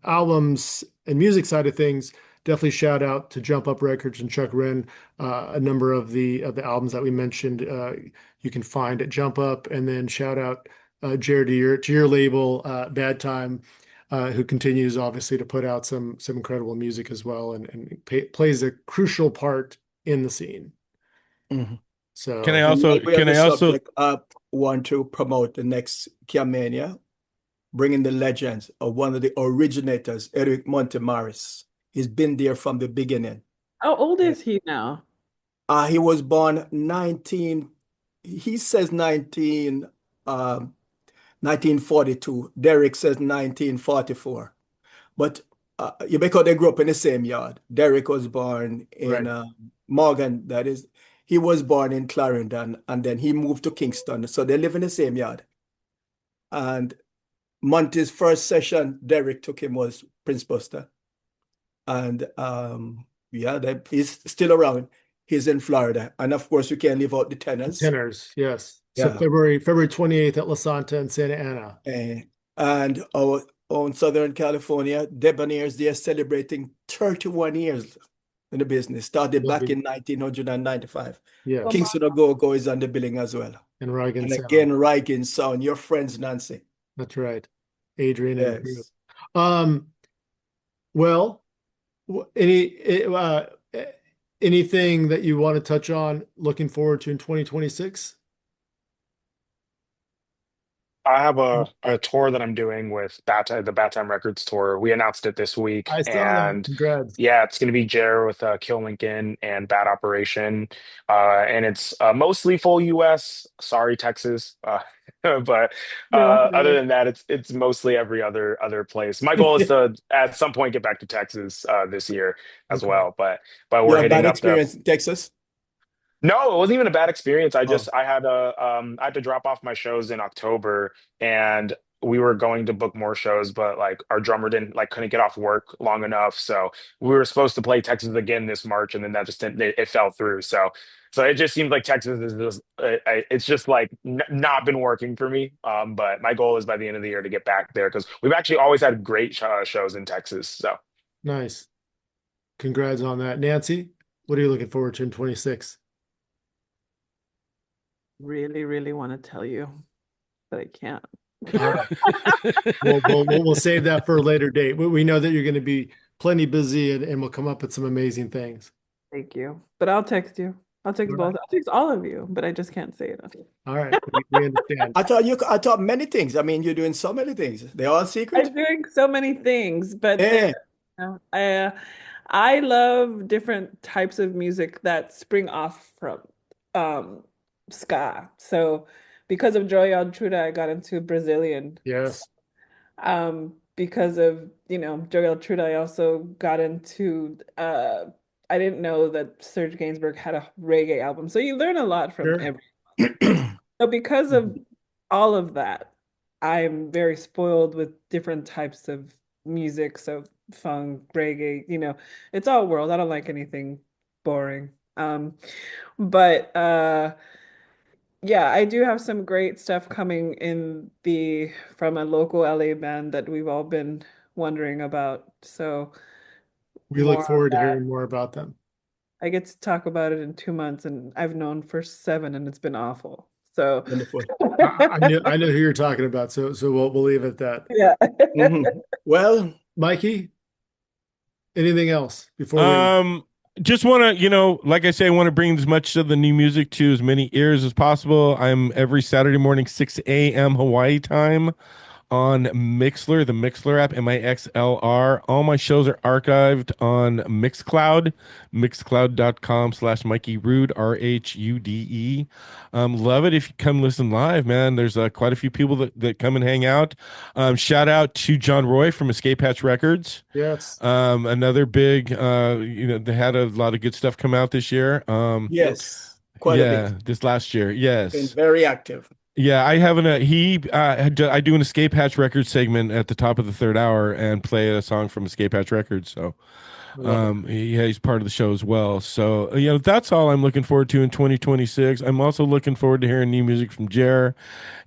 albums and music side of things, definitely shout out to Jump Up Records and Chuck Wren. A number of the albums that we mentioned you can find at Jump Up, and then shout out Jer to your label, Bad Time, who continues obviously to put out some incredible music as well, and plays a crucial part in the scene. Mhm. Can I So And while also we on can the I also subject, I want to promote the next Kiamania, bringing the legends of one of the originators, Eric Montemaris. He's been there from the beginning. How old is he now? He was born 19, he says 1942. Derek says 1944. But because they grew up in the same yard. Derek was born in right. Morgan, that is, he was born in Clarendon, and then he moved to Kingston. So they live in the same yard. And Monty's first session, Derek took him was Prince Buster. And yeah, he's still around. He's in Florida. And of course, we can't leave out the tenors. Tenors, yes. So Yeah. February 28th at La Santa in Santa Ana. And our own Southern California, Debonaires, they are celebrating 31 years in the business. Started back in 1995. Yes. Kingston Go is on the billing as well. And Rygin And Sound. again, Rygin Sound, your friends, Nancy. That's right. Adrian and crew. Yes. Well, anything that you want to touch on looking forward to in 2026? I have a tour that I'm doing with the Bat Time Records tour. We announced it this week, I saw that. and Congrats. yeah, it's going to be Jer with Kill Lincoln and Bad Operation, and it's mostly full U.S. Sorry, Texas, but No, other no. than that, it's mostly every other place. My goal is to at some point get back to Texas this year as Okay. well, but You we're have hitting bad up the experience in Texas? no, it wasn't even a bad experience. Oh, I had to drop off my shows in October, and we were going to book more shows, but like our drummer didn't like couldn't get off work long enough. So we were supposed to play Texas again this March, and then that just didn't, it fell through. So it just seems like Texas is just it's just like n not been working for me. But my goal is by the end of the year to get back there because we've actually always had great shows in Texas. So. Nice. Congrats on that. Nancy, what are you looking forward to in 26? Really, really want to tell you, but I can't. All right. We'll save that for a later date. We know that you're going to be plenty busy, and we'll come up with some amazing things. Thank you. But I'll text you. I'll text All both. right. I'll text all of you, but I just can't say it. All right. We understand. I thought many things. I mean, you're doing so many things. They're all secret? I'm doing so many things, but Yeah. I love different types of music that spring off from um ska. So because of Joy Truda, I got into Brazilian. Yes. Because of, Joy Truda, I also got into I didn't know that Serge Gainsbourg had a reggae album. So you learn a lot from Sure. everyone. So because of all of that, I'm very spoiled with different types of music. So funk, reggae, it's all world. I don't like anything boring. But yeah, I do have some great stuff coming in the from a local LA band that we've all been wondering about. So We look more on forward to that. hearing more about them. I get to talk about it in 2 months, and I've known for 7, and it's been awful. So Wonderful. I know who you're talking about, so we'll leave it at that. yeah. Well, Mikey, anything else before we? Just want to, like I say, I want to bring as much of the new music to as many ears as possible. I'm every Saturday morning, 6 a.m. Hawaii time on Mixlr, the Mixlr app, Mixlr. All my shows are archived on Mixcloud, mixcloud.com/Mikey Rhude, Rhude. Love it if you come listen live, man. There's quite a few people that come and hang out. Shout out to John Roy from Escape Hatch Records. Yes. Another big, they had a lot of good stuff come out this year. yes, quite a Yeah, bit. this last year. Been Yes. very active. Yeah, I do an Escape Hatch Records segment at the top of the third hour and play a song from Escape Hatch Records. So, Love it. yeah, he's part of the show as well. So, that's all I'm looking forward to in 2026. I'm also looking forward to hearing new music from Jer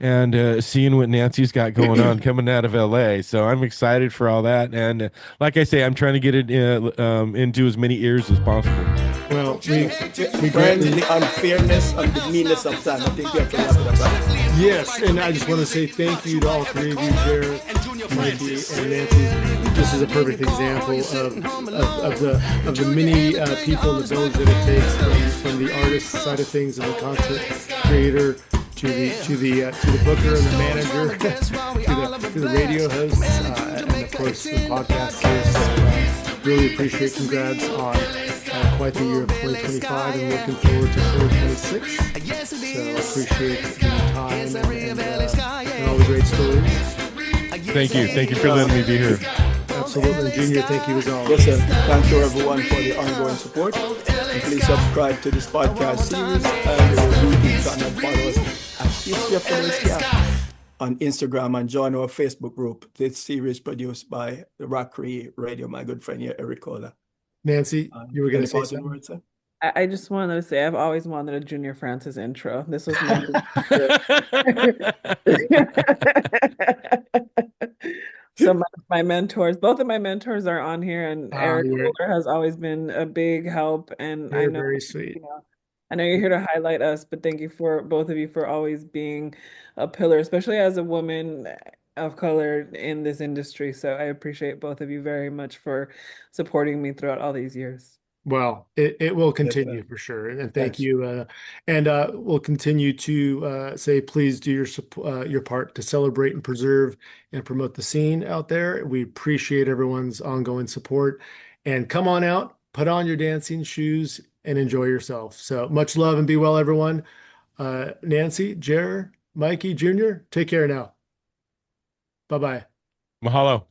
and seeing what Nancy's got going on coming out of LA. So I'm excited for all that. And like I say, I'm trying to get it into as many ears as possible. Well, we Friends, greatly the unfairness and the meanness of time. I think we have to wrap it up. Right? yes, and I just want to say thank you to all three of you, Jer, Mikey, and Nancy. This is a perfect example of the many people and the village that it takes from the artist side of things and the content creator to the booker and the manager to the radio hosts and of course the podcasters. So, really appreciate. Congrats on quite the year of 2025 and looking forward to 2026. So appreciate the time and all the great stories. Thank you. Thank you for letting me be here. Absolutely. Junior, thank you as always. Yes, sir. Thanks to everyone for the ongoing support. And please subscribe to this podcast series and our YouTube channel. Follow us at History of LA Ska on Instagram and join our Facebook group. This series produced by the Rock Radio, my good friend here, Eric Kohler. Nancy, you were going Any to say parting something? words, sir? I just wanted to say I've always wanted a Junor Francis intro. This was my so my mentors, both of my mentors are on here, and Eric Kohler has always been a big help. And I know, very sweet. I know you're here to highlight us, but thank you for both of you for always being a pillar, especially as a woman of color in this industry. So I appreciate both of you very much for supporting me throughout all these years. Well, it will continue Yes, for sure, and thank Thanks. you. And we'll continue to say, please do your part to celebrate and preserve and promote the scene out there. We appreciate everyone's ongoing support, and come on out, put on your dancing shoes, and enjoy yourself. So much love and be well, everyone. Nancy, Jer, Mikey, Junior, take care now. Bye-bye. Mahalo.